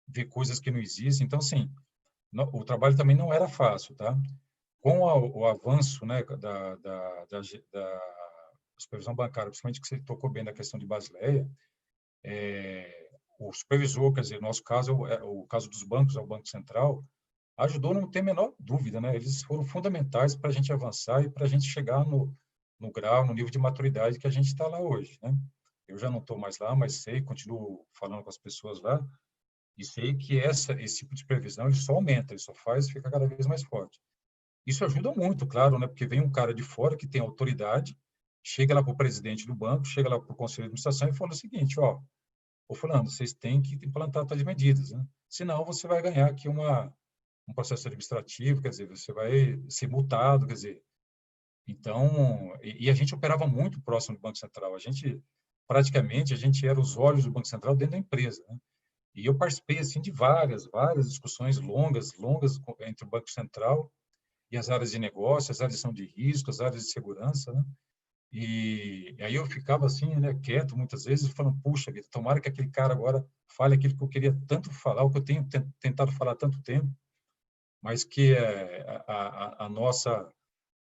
vê coisas que não existem. Então, assim, o trabalho também não era fácil, tá? Com o avanço, né, da supervisão bancária, principalmente que você tocou bem na questão de Basileia, o supervisor, quer dizer, no nosso caso, o caso dos bancos, é o Banco Central, ajudou, não tem a menor dúvida, né? Eles foram fundamentais para a gente avançar e para a gente chegar no grau, no nível de maturidade que a gente está lá hoje, né? Eu já não estou mais lá, mas sei, continuo falando com as pessoas lá, e sei que esse tipo de previsão ele só aumenta, ele só faz ficar cada vez mais forte. Isso ajuda muito, claro, né? Porque vem um cara de fora que tem autoridade, chega lá para o presidente do banco, chega lá para o conselho de administração e fala o seguinte, ó, ô fulano, vocês têm que implantar tais medidas, né? Senão você vai ganhar aqui um processo administrativo, quer dizer, você vai ser multado, quer dizer. Então, e a gente operava muito próximo do Banco Central. Praticamente, a gente era os olhos do Banco Central dentro da empresa, né? E eu participei, assim, de várias discussões longas entre o Banco Central e as áreas de negócio, as áreas de gestão de risco, as áreas de segurança, né? E aí eu ficava assim, né, quieto muitas vezes, falando, puxa vida, tomara que aquele cara agora fale aquilo que eu queria tanto falar, o que eu tenho tentado falar há tanto tempo, mas que a nossa,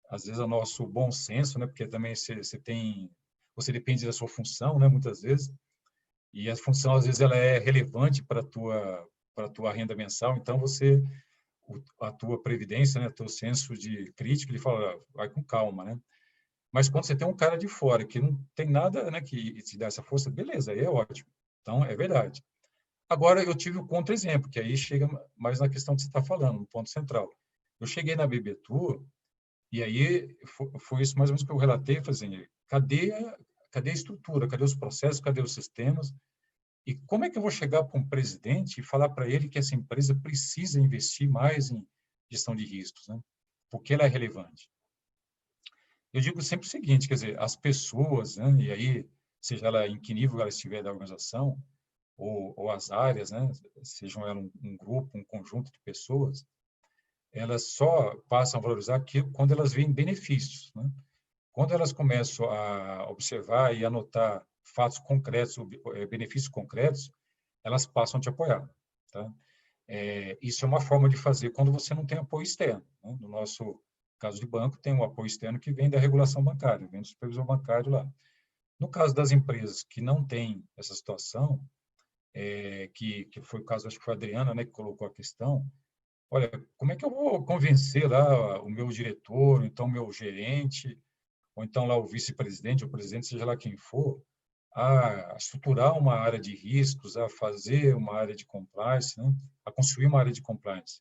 às vezes, o nosso bom senso, né, porque também você depende da sua função, né, muitas vezes, e a função, às vezes, ela é relevante para a tua renda mensal, então a tua previdência, né, teu senso de crítica, ele fala, vai com calma, né? Mas quando você tem um cara de fora que não tem nada, né, que te dá essa força, beleza, aí é ótimo. Então, é verdade. Agora, eu tive o contra-exemplo, que aí chega mais na questão que você está falando, no ponto central. Eu cheguei na BB Tour, e aí foi isso mais ou menos que eu relatei, fazendo, cadê a estrutura, cadê os processos, cadê os sistemas? E como é que eu vou chegar para um presidente e falar para ele que essa empresa precisa investir mais em gestão de riscos, né? Porque ela é relevante. Eu digo sempre o seguinte, quer dizer, as pessoas, né, e aí, seja ela em que nível ela estiver da organização, ou as áreas, né, sejam elas um grupo, um conjunto de pessoas, elas só passam a valorizar aquilo quando elas veem benefícios, né? Quando elas começam a observar e anotar fatos concretos, benefícios concretos, elas passam a te apoiar, tá? Isso é uma forma de fazer quando você não tem apoio externo, né? No nosso caso de banco, tem um apoio externo que vem da regulação bancária, vem do supervisor bancário lá. No caso das empresas que não têm essa situação, que foi o caso, acho que foi a Adriana, né, que colocou a questão, olha, como é que eu vou convencer lá o meu diretor, então o meu gerente, ou então lá o vice-presidente, ou presidente, seja lá quem for, a estruturar uma área de riscos, a fazer uma área de compliance, né? A construir uma área de compliance.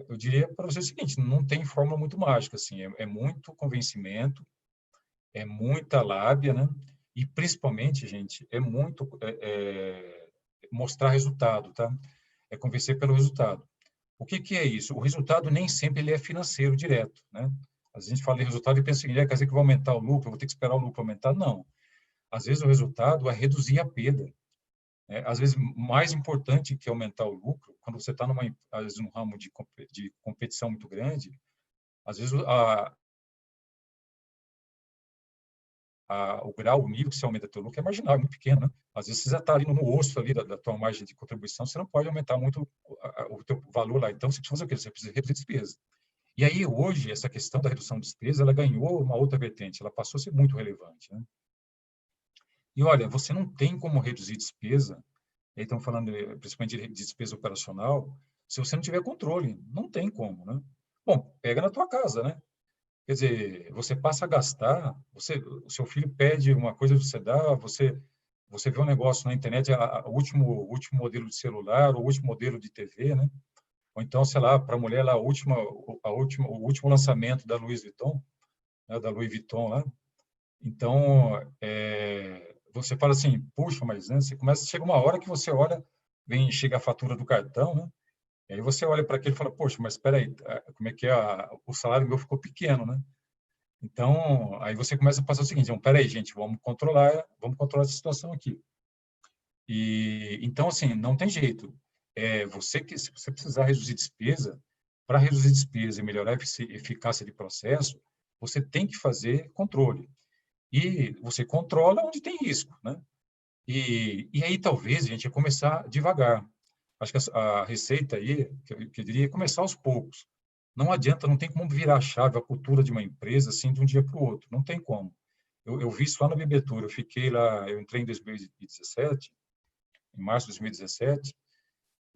Eu diria para você o seguinte, não tem fórmula muito mágica, assim, é muito convencimento, é muita lábia, né? E principalmente, gente, é muito mostrar resultado, tá? É convencer pelo resultado. O que é isso? O resultado nem sempre ele é financeiro direto, né? Às vezes a gente fala em resultado e pensa assim, quer dizer que vai aumentar o lucro, eu vou ter que esperar o lucro aumentar. Não. Às vezes o resultado é reduzir a perda. Às vezes, mais importante que aumentar o lucro, quando você está às vezes, num ramo de competição muito grande, às vezes o grau, o nível que você aumenta teu lucro é marginal, é muito pequeno, né? Às vezes você já está ali no osso ali da tua margem de contribuição, você não pode aumentar muito o teu valor lá. Então, você precisa fazer o quê? Você precisa reduzir despesa. E aí, hoje, essa questão da redução de despesa, ela ganhou uma outra vertente, ela passou a ser muito relevante, né? E, olha, você não tem como reduzir despesa, aí estamos falando principalmente de despesa operacional, se você não tiver controle. Não tem como, né? Bom, pega na tua casa, né? Quer dizer, você passa a gastar, o seu filho pede uma coisa, você dá, você vê um negócio na internet, o último modelo de celular, o último modelo de TV, né? Ou então, sei lá, para a mulher lá, o último lançamento da Louis Vuitton, né? Da Louis Vuitton lá. Então, você fala assim, puxa, mas né, chega uma hora que você olha, chega a fatura do cartão, né? E aí você olha para aquele e fala, poxa, mas espera aí, como é que é? O salário meu ficou pequeno, né? Então, aí você começa a passar o seguinte, então, espera aí, gente, vamos controlar essa situação aqui. E então, assim, não tem jeito. Se você precisar reduzir despesa, para reduzir despesa e melhorar a eficácia de processo, você tem que fazer controle. E você controla onde tem risco, né? E aí, talvez, a gente ia começar devagar. Acho que a receita aí, que eu diria, é começar aos poucos. Não adianta, não tem como virar a chave, a cultura de uma empresa assim de um dia para o outro. Não tem como. Eu vi isso lá na Bebetura, eu fiquei lá, eu entrei em 2017, em março de 2017,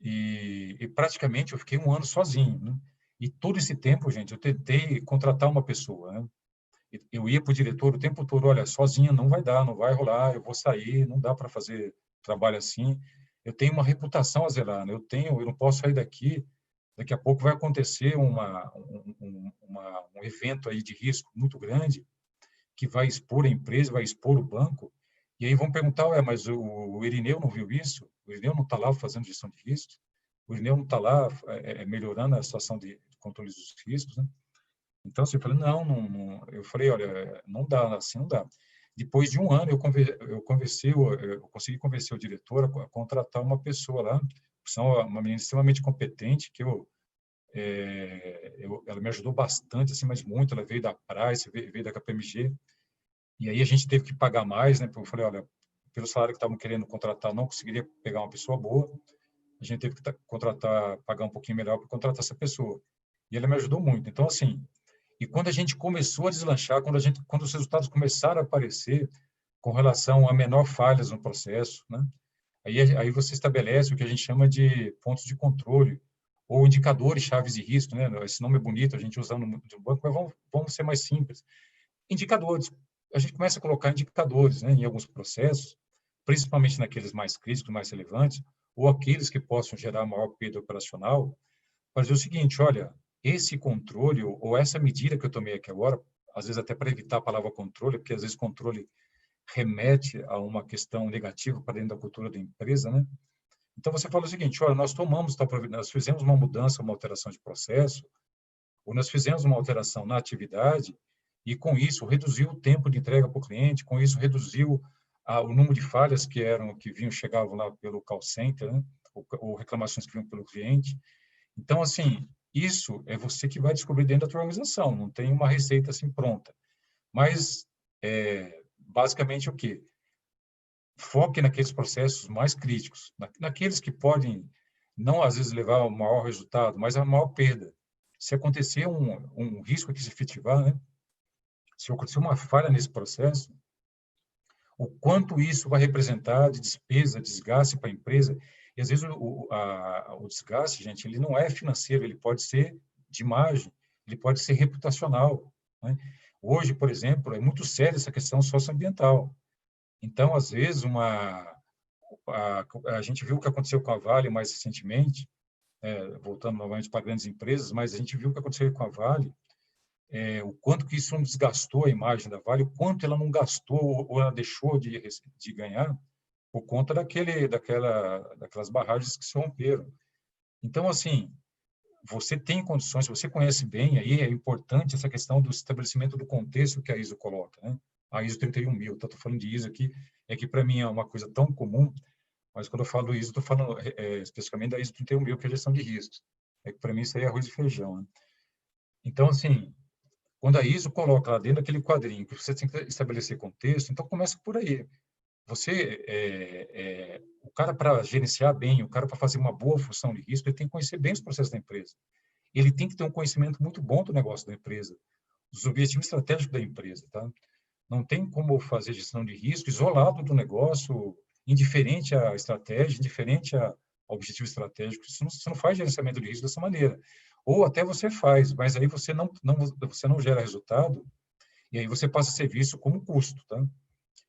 e praticamente eu fiquei um ano sozinho, né? E todo esse tempo, gente, eu tentei contratar uma pessoa, né? Eu ia para o diretor o tempo todo, olha, sozinha não vai dar, não vai rolar, eu vou sair, não dá para fazer trabalho assim. Eu tenho uma reputação a zelar, né? Eu não posso sair daqui. Daqui a pouco vai acontecer um evento aí de risco muito grande que vai expor a empresa, vai expor o banco. E aí vão perguntar, ué, mas o Irineu não viu isso? O Irineu não está lá fazendo gestão de riscos? O Irineu não está lá melhorando a situação de controle dos riscos, né? Então, assim, eu falei, não, eu falei, olha, não dá, assim não dá. Depois de um ano, eu consegui convencer o diretor a contratar uma pessoa lá, uma menina extremamente competente, ela me ajudou bastante, assim, mas muito, ela veio da Price, veio da KPMG, e aí a gente teve que pagar mais, né, porque eu falei, olha, pelo salário que estavam querendo contratar, não conseguiria pegar uma pessoa boa, a gente teve que pagar um pouquinho melhor para contratar essa pessoa. E ela me ajudou muito. Então, assim, e quando a gente começou a deslanchar, quando os resultados começaram a aparecer com relação a menor falhas no processo, né? Aí você estabelece o que a gente chama de pontos de controle ou indicadores chaves de risco, né? Esse nome é bonito, a gente usa no banco, mas vamos ser mais simples. Indicadores. A gente começa a colocar indicadores, né, em alguns processos, principalmente naqueles mais críticos, mais relevantes, ou aqueles que possam gerar maior perda operacional, para dizer o seguinte, olha, esse controle ou essa medida que eu tomei aqui agora, às vezes até para evitar a palavra controle, porque às vezes controle remete a uma questão negativa para dentro da cultura da empresa, né? Então você fala o seguinte, olha, nós fizemos uma mudança, uma alteração de processo, ou nós fizemos uma alteração na atividade e com isso reduziu o tempo de entrega para o cliente, com isso reduziu o número de falhas chegavam lá pelo call center, né? Ou reclamações que vinham pelo cliente. Então, assim, isso é você que vai descobrir dentro da tua organização, não tem uma receita assim pronta. Mas, basicamente, o quê? Foque naqueles processos mais críticos, naqueles que podem, não às vezes levar ao maior resultado, mas a maior perda. Se acontecer um risco que se efetivar, né? Se acontecer uma falha nesse processo, o quanto isso vai representar de despesa, desgaste para a empresa. E, às vezes, o desgaste, gente, ele não é financeiro, ele pode ser de imagem, ele pode ser reputacional, né? Hoje, por exemplo, é muito séria essa questão socioambiental. Então, às vezes, a gente viu o que aconteceu com a Vale mais recentemente, voltando novamente para grandes empresas, mas a gente viu o que aconteceu com a Vale, o quanto que isso não desgastou a imagem da Vale, o quanto ela não gastou ou ela deixou de ganhar por conta daquelas barragens que se romperam. Então, assim, você tem condições, se você conhece bem, aí é importante essa questão do estabelecimento do contexto que a ISO coloca, né? A ISO 31000, estou falando de ISO aqui, é que para mim é uma coisa tão comum, mas quando eu falo ISO, estou falando especificamente da ISO 31000, que é a gestão de riscos. É que para mim isso aí é arroz e feijão, né? Então, assim, quando a ISO coloca lá dentro daquele quadrinho que você tem que estabelecer contexto, então começa por aí. O cara para gerenciar bem, o cara para fazer uma boa função de risco, ele tem que conhecer bem os processos da empresa. Ele tem que ter um conhecimento muito bom do negócio da empresa, dos objetivos estratégicos da empresa, tá? Não tem como fazer gestão de risco isolado do negócio, indiferente à estratégia, indiferente ao objetivo estratégico. Você não faz gerenciamento de risco dessa maneira. Ou até você faz, mas aí você não gera resultado, e aí você passa a ser visto como custo, tá?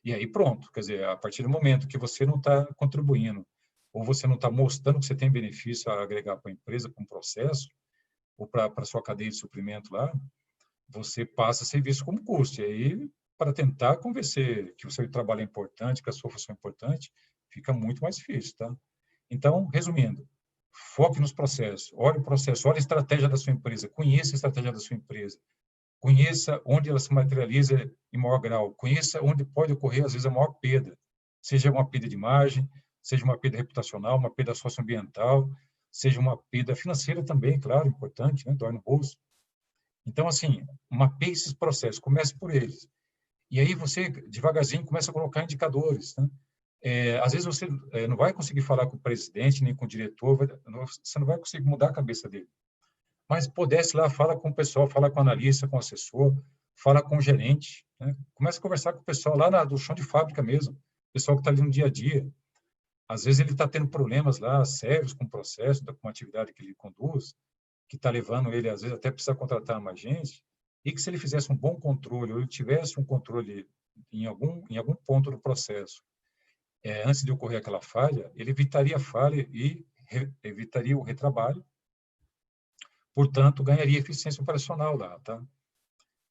E aí pronto, quer dizer, a partir do momento que você não está contribuindo, ou você não está mostrando que você tem benefício a agregar para a empresa, para um processo, ou para a sua cadeia de suprimento lá, você passa a ser visto como custo. E aí, para tentar convencer que o seu trabalho é importante, que a sua função é importante, fica muito mais difícil, tá? Então, resumindo, foque nos processos, olhe o processo, olhe a estratégia da sua empresa, conheça a estratégia da sua empresa, conheça onde ela se materializa em maior grau, conheça onde pode ocorrer, às vezes, a maior perda, seja uma perda de imagem, seja uma perda reputacional, uma perda socioambiental, seja uma perda financeira também, claro, importante, né? Dói no bolso. Então, assim, mapeie esses processos, comece por eles. E aí você, devagarzinho, começa a colocar indicadores, né? Às vezes você não vai conseguir falar com o presidente, nem com o diretor, você não vai conseguir mudar a cabeça dele. Mas pudesse lá, fala com o pessoal, fala com o analista, com o assessor, fala com o gerente, né? Começa a conversar com o pessoal lá do chão de fábrica mesmo, o pessoal que está ali no dia a dia. Às vezes ele está tendo problemas lá sérios com o processo, com a atividade que ele conduz, que está levando ele, às vezes, até precisar contratar mais gente, e que se ele fizesse um bom controle, ou ele tivesse um controle em algum ponto do processo, antes de ocorrer aquela falha, ele evitaria a falha e evitaria o retrabalho, portanto, ganharia eficiência operacional lá, tá?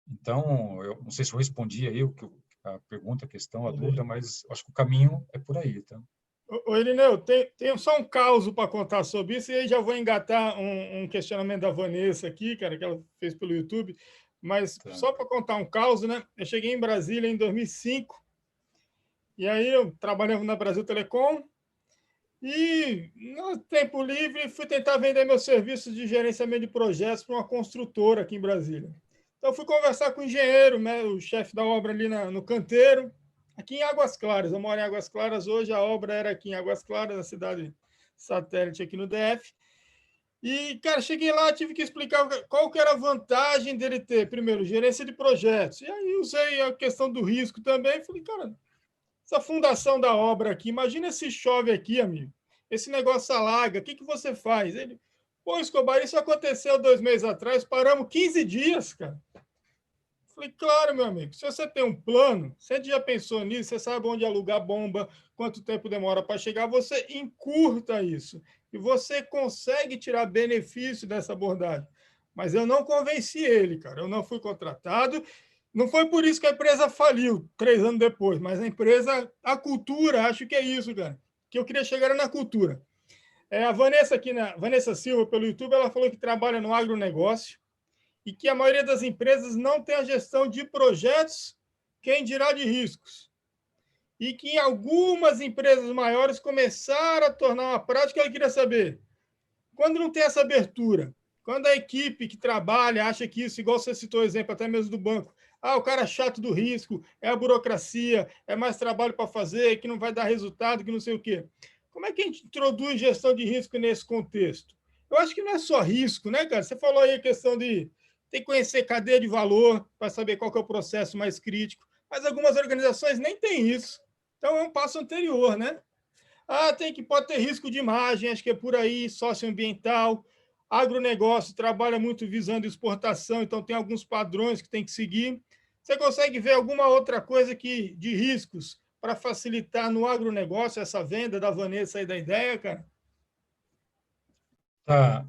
Então, eu não sei se eu respondi aí a pergunta, a questão, a dúvida, mas acho que o caminho é por aí, tá? Ô, Irineu, tenho só um caso para contar sobre isso, e aí já vou engatar um questionamento da Vanessa aqui, cara, que ela fez pelo YouTube, mas Tá. só para contar um caso, né? Eu cheguei em Brasília em 2005, e aí eu trabalhava na Brasil Telecom, e no tempo livre fui tentar vender meus serviços de gerenciamento de projetos para uma construtora aqui em Brasília. Então fui conversar com o engenheiro, né, o chefe da obra ali no canteiro, aqui em Águas Claras. Eu moro em Águas Claras hoje, a obra era aqui em Águas Claras, na cidade satélite aqui no DF. E, cara, cheguei lá, tive que explicar qual que era a vantagem dele ter, primeiro, gerência de projetos. E aí usei a questão do risco também. Falei, cara, essa fundação da obra aqui, imagina se chove aqui, amigo. Esse negócio alaga, o que você faz? Ele, pô, Escobar, isso aconteceu 2 meses atrás, paramos 15 dias, cara. Falei, claro, meu amigo, se você tem um plano, você já pensou nisso, você sabe onde alugar bomba, quanto tempo demora para chegar, você encurta isso. E você consegue tirar benefício dessa abordagem. Mas eu não convenci ele, cara. Eu não fui contratado. Não foi por isso que a empresa faliu 3 anos depois, mas a empresa, a cultura, acho que é isso, cara. Que eu queria chegar na cultura. A Vanessa aqui, Vanessa Silva, pelo YouTube, ela falou que trabalha no agronegócio e que a maioria das empresas não tem a gestão de projetos, quem dirá de riscos. E que em algumas empresas maiores começaram a tornar uma prática, ela queria saber, quando não tem essa abertura, quando a equipe que trabalha acha que isso, igual você citou o exemplo até mesmo do banco, o cara chato do risco, é a burocracia, é mais trabalho para fazer, que não vai dar resultado, que não sei o quê. Como é que a gente introduz gestão de risco nesse contexto? Eu acho que não é só risco, né, cara? Você falou aí a questão de ter que conhecer cadeia de valor para saber qual que é o processo mais crítico, mas algumas organizações nem têm isso. Então é um passo anterior, né? Pode ter risco de imagem, acho que é por aí, socioambiental. Agronegócio trabalha muito visando exportação, então tem alguns padrões que tem que seguir. Você consegue ver alguma outra coisa de riscos para facilitar no agronegócio essa venda da Vanessa e da ideia, cara? Tá,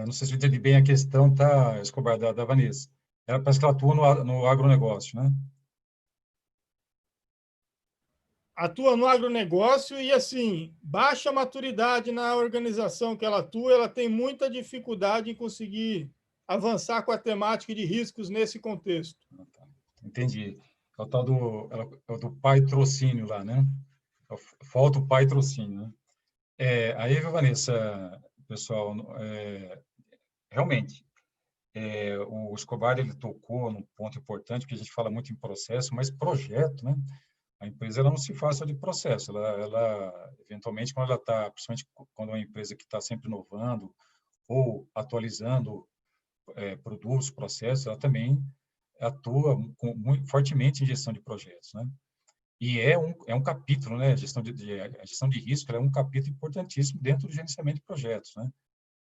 não sei se eu entendi bem a questão, tá, Escobar, da Vanessa. Ela parece que ela atua no agronegócio, né? Atua no agronegócio e, assim, baixa maturidade na organização que ela atua, ela tem muita dificuldade em conseguir avançar com a temática de riscos nesse contexto. Tá, entendi. É o tal é o do patrocínio lá, né? Falta o patrocínio, né? Aí, Vanessa, pessoal, realmente, o Escobar, ele tocou num ponto importante, que a gente fala muito em processo, mas projeto, né? A empresa ela não se faz só de processo, eventualmente, quando ela está, principalmente quando é uma empresa que está sempre inovando ou atualizando produtos, processos, ela também atua muito fortemente em gestão de projetos, né? E é um capítulo, né? A gestão de risco é um capítulo importantíssimo dentro do gerenciamento de projetos, né?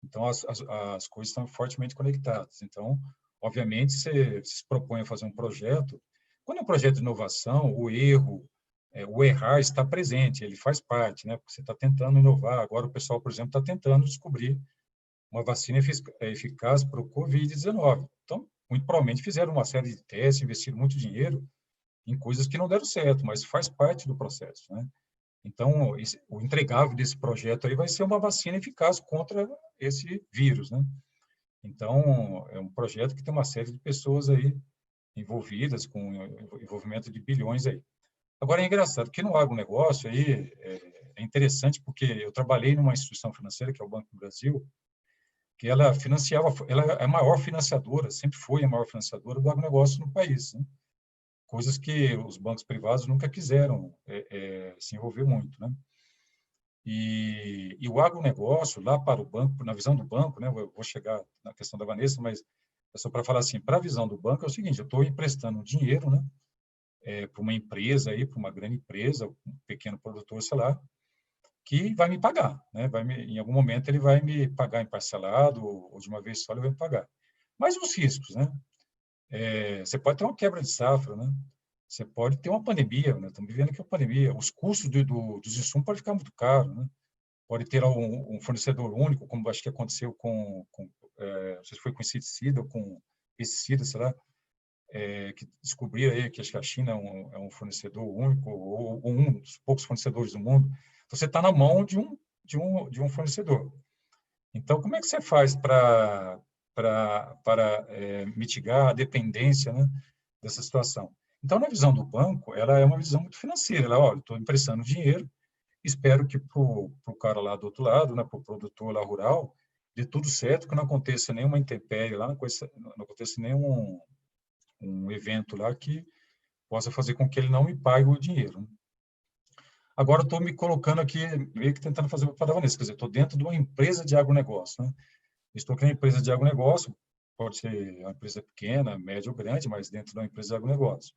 Então, as coisas estão fortemente conectadas. Então, obviamente, você se propõe a fazer um projeto. Quando é um projeto de inovação, o errar está presente, ele faz parte, né? Porque você está tentando inovar. Agora, o pessoal, por exemplo, está tentando descobrir uma vacina eficaz para o Covid-19. Então, muito provavelmente fizeram uma série de testes, investiram muito dinheiro em coisas que não deram certo, mas faz parte do processo, né? Então, o entregável desse projeto aí vai ser uma vacina eficaz contra esse vírus, né? Então, é um projeto que tem uma série de pessoas aí envolvidas, com envolvimento de bilhões aí. Agora, é engraçado que no agronegócio aí é interessante porque eu trabalhei numa instituição financeira, que é o Banco do Brasil, que ela é a maior financiadora, sempre foi a maior financiadora do agronegócio no país, né? Coisas que os bancos privados nunca quiseram se envolver muito, né? E o agronegócio, lá para o banco, na visão do banco, né? Eu vou chegar na questão da Vanessa, mas É só para falar assim, para a visão do banco é o seguinte, eu estou emprestando dinheiro, né, para uma empresa aí, para uma grande empresa, um pequeno produtor, sei lá, que vai me pagar, né? Em algum momento ele vai me pagar em parcelado ou de uma vez só ele vai me pagar. Mas os riscos, né? Você pode ter uma quebra de safra, né? Você pode ter uma pandemia, né? Estamos vivendo aqui uma pandemia. Os custos dos insumos podem ficar muito caros, né? Pode ter um fornecedor único, como acho que aconteceu não sei se foi com inseticida ou com pesticida, sei lá, que descobriram aí que acho que a China é um fornecedor único ou um dos poucos fornecedores do mundo. Então, você está na mão de um fornecedor. Então, como é que você faz para mitigar a dependência, né, dessa situação? Então, na visão do banco, ela é uma visão muito financeira. Ela, olha, estou emprestando dinheiro, espero que para o cara lá do outro lado, né, para o produtor lá rural, dê tudo certo, que não aconteça nenhuma intempérie lá, não aconteça nenhum um evento lá que possa fazer com que ele não me pague o dinheiro. Agora, estou me colocando aqui, meio que tentando fazer o padavanês, quer dizer, estou dentro de uma empresa de agronegócio, né? Estou aqui na empresa de agronegócio, pode ser uma empresa pequena, média ou grande, mas dentro de uma empresa de agronegócio.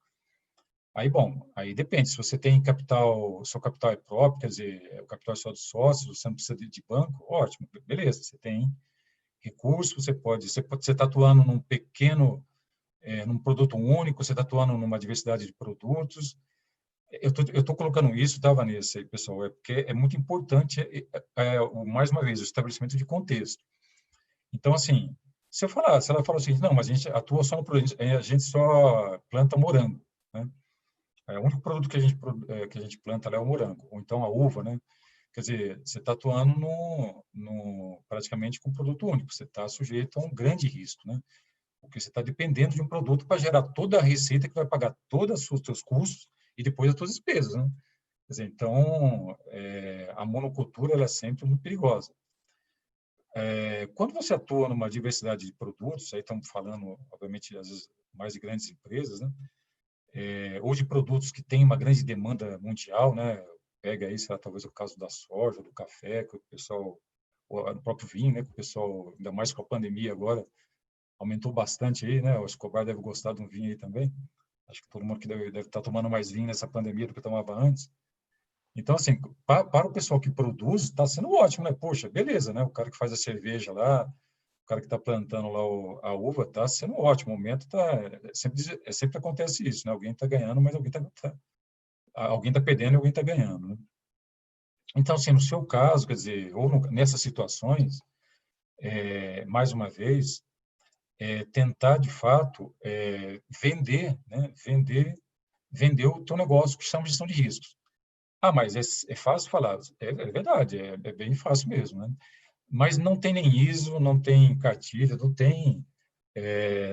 Aí, bom, aí depende, se você tem capital, seu capital é próprio, quer dizer, o capital é só de sócios, você não precisa de banco, ótimo, beleza, você tem recursos, você está atuando num pequeno, num produto único, você está atuando numa diversidade de produtos. Eu tô colocando isso, tá, Vanessa e pessoal, porque é muito importante, mais uma vez, o estabelecimento de contexto. Então, assim, se ela fala assim, não, mas a gente atua só no produto, a gente só planta morango, né? O único produto que a gente planta lá é o morango, ou então a uva, né? Quer dizer, você está atuando praticamente com um produto único, você está sujeito a um grande risco, né? Porque você está dependendo de um produto para gerar toda a receita que vai pagar todos os seus custos e depois as suas despesas, né? Quer dizer, então, a monocultura ela é sempre muito perigosa. Quando você atua numa diversidade de produtos, aí estamos falando, obviamente, às vezes, mais de grandes empresas, né? Ou de produtos que têm uma grande demanda mundial, né? Pega aí, sei lá, talvez o caso da soja, do café, que o pessoal, ou do próprio vinho, né? Que o pessoal, ainda mais com a pandemia agora, aumentou bastante aí, né? O Escobar deve gostar de um vinho aí também. Acho que todo mundo que deve estar tomando mais vinho nessa pandemia do que tomava antes. Então, assim, para o pessoal que produz, está sendo ótimo, né? Poxa, beleza, né? O cara que faz a cerveja lá, o cara que está plantando lá a uva, está sendo ótimo. O momento sempre acontece isso, né? Alguém está ganhando, mas alguém tá perdendo e alguém está ganhando, né? Então, assim, no seu caso, quer dizer, nessas situações, mais uma vez, tentar, de fato, vender, né? Vender o teu negócio, que chama de gestão de riscos. Ah, mas é fácil falar. É verdade, é bem fácil mesmo, né? Mas não tem nem ISO, não tem cartilha, não tem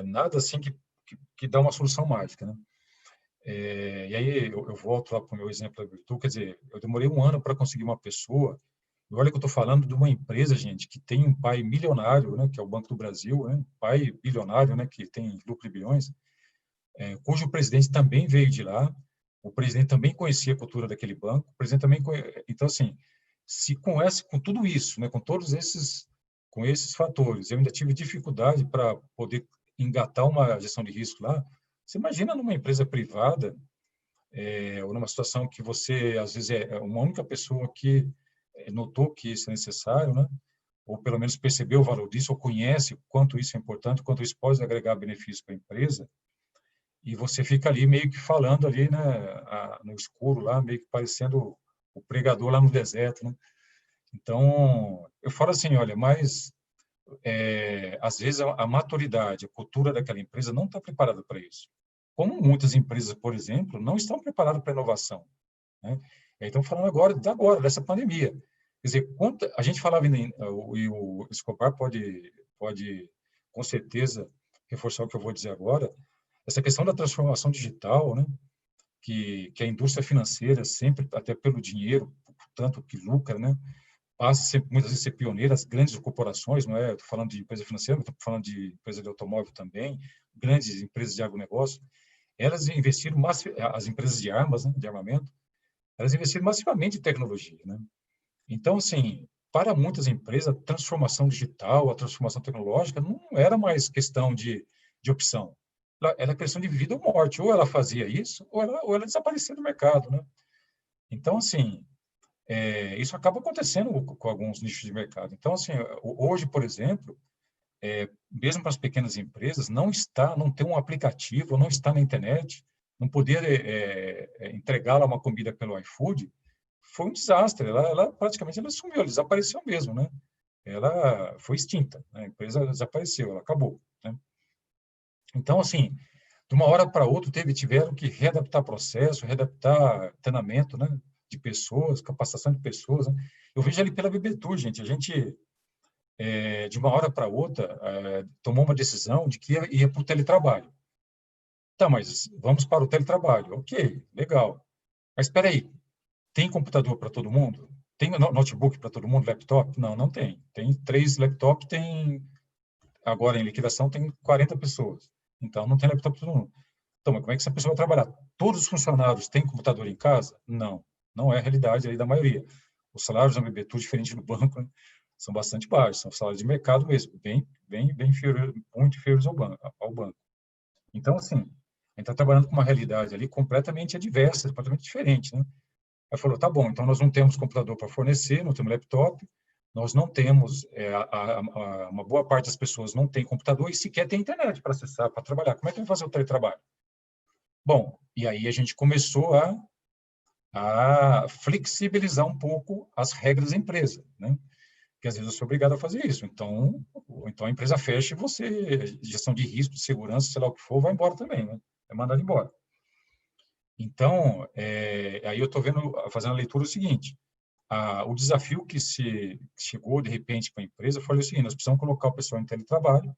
nada assim que dá uma solução mágica, né? E aí eu volto lá para o meu exemplo da Virtu, quer dizer, eu demorei um ano para conseguir uma pessoa, e olha que eu estou falando de uma empresa, gente, que tem um pai milionário, né, que é o Banco do Brasil, né, pai bilionário, né, que tem lucro de bilhões, cujo presidente também veio de lá, o presidente também conhecia a cultura daquele banco, o presidente também então assim, se com tudo isso, né, com esses fatores, eu ainda tive dificuldade para poder engatar uma gestão de risco lá. Você imagina numa empresa privada, ou numa situação que você às vezes é uma única pessoa que notou que isso é necessário, né? Ou pelo menos percebeu o valor disso, ou conhece o quanto isso é importante, quanto isso pode agregar benefício para a empresa, e você fica ali meio que falando ali, né, no escuro lá, meio que parecendo o pregador lá no deserto, né? Então, eu falo assim, olha, mas às vezes a maturidade, a cultura daquela empresa não está preparada para isso. Como muitas empresas, por exemplo, não estão preparadas para a inovação, né? E aí estamos falando agora, dessa pandemia. Quer dizer, a gente falava, e o Escobar pode com certeza reforçar o que eu vou dizer agora, essa questão da transformação digital, né? Que a indústria financeira sempre, até pelo dinheiro, tanto que lucra, né? Passa sempre, muitas vezes, ser pioneira, as grandes corporações, não é? Estou falando de empresa financeira, estou falando de empresa de automóvel também, grandes empresas de agronegócio, elas investiram, as empresas de armas, né? De armamento, elas investiram massivamente em tecnologia, né? Então, assim, para muitas empresas, a transformação digital, a transformação tecnológica não era mais questão de opção. Era questão de vida ou morte. Ou ela fazia isso, ou ela desaparecia do mercado, né? Então, assim, isso acaba acontecendo com alguns nichos de mercado. Então, assim, hoje, por exemplo, mesmo para as pequenas empresas, não tem um aplicativo, não está na internet, não poder entregar lá uma comida pelo iFood, foi um desastre. Ela praticamente ela sumiu, ela desapareceu mesmo, né? Ela foi extinta, né? A empresa desapareceu, ela acabou, né? Então, assim, de uma hora para outra tiveram que readaptar processo, readaptar treinamento, né? De pessoas, capacitação de pessoas, né? Eu vejo ali pela BBTU, gente, a gente de uma hora para outra tomou uma decisão de que ia para o teletrabalho. Tá, mas vamos para o teletrabalho. Ok, legal. Mas espera aí, tem computador para todo mundo? Tem notebook para todo mundo, laptop? Não, não tem. Tem 3 laptops, agora em liquidação tem 40 pessoas. Então, não tem laptop para todo mundo. Então, mas como é que essa pessoa vai trabalhar? Todos os funcionários têm computador em casa? Não, não é a realidade aí da maioria. Os salários da BBTU, diferente do banco, né, são bastante baixos, são salários de mercado mesmo, bem inferior, muito inferiores ao banco. Então, assim, a gente está trabalhando com uma realidade ali completamente adversa, completamente diferente, né? Aí falou, tá bom, então nós não temos computador para fornecer, não temos laptop, nós não temos, uma boa parte das pessoas não tem computador e sequer tem internet para acessar, para trabalhar. Como é que vai fazer o teletrabalho? Bom, e aí a gente começou a flexibilizar um pouco as regras da empresa, né? Porque às vezes eu sou obrigado a fazer isso. Então a empresa fecha e você, gestão de risco, de segurança, sei lá o que for, vai embora também, né? É mandado embora. Então, aí eu estou fazendo a leitura do seguinte: o desafio que chegou de repente para a empresa foi o seguinte: nós precisamos colocar o pessoal em teletrabalho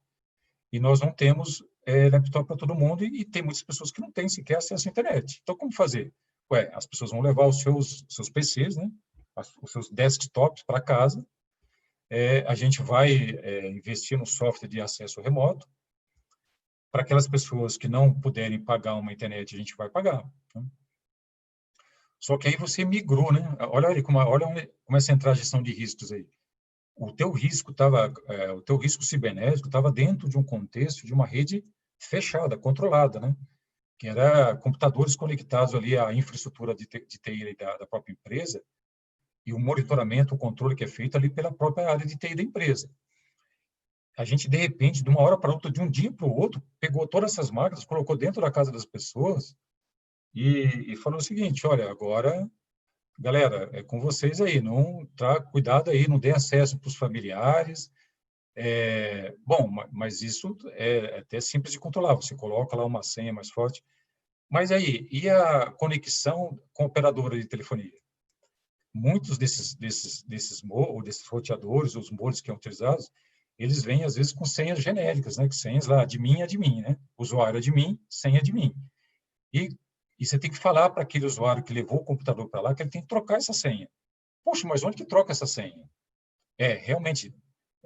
e nós não temos laptop para todo mundo e tem muitas pessoas que não têm sequer acesso à internet. Então, como fazer? Ué, as pessoas vão levar os seus PCs, né? Os seus desktops para casa. A gente vai investir no software de acesso remoto. Para aquelas pessoas que não puderem pagar uma internet, a gente vai pagar, né? Só que aí você migrou, né? Olha onde começa a entrar a gestão de riscos aí. O teu risco cibernético estava dentro de um contexto de uma rede fechada, controlada, né? Que era computadores conectados ali à infraestrutura de TI da própria empresa e o monitoramento, o controle que é feito ali pela própria área de TI da empresa. A gente, de repente, de uma hora para outra, de um dia para o outro, pegou todas essas máquinas, colocou dentro da casa das pessoas e falou o seguinte: olha, agora, galera, é com vocês aí, não cuidado aí, não dê acesso para os familiares. Bom, mas isso é até simples de controlar, você coloca lá uma senha mais forte. Mas aí, e a conexão com a operadora de telefonia? Muitos desses roteadores, os modems que são utilizados, eles vêm, às vezes, com senhas genéricas, né? Senhas lá, de mim, né? Usuário é de mim, senha é de mim. E você tem que falar para aquele usuário que levou o computador para lá que ele tem que trocar essa senha. Poxa, mas onde que troca essa senha? Realmente,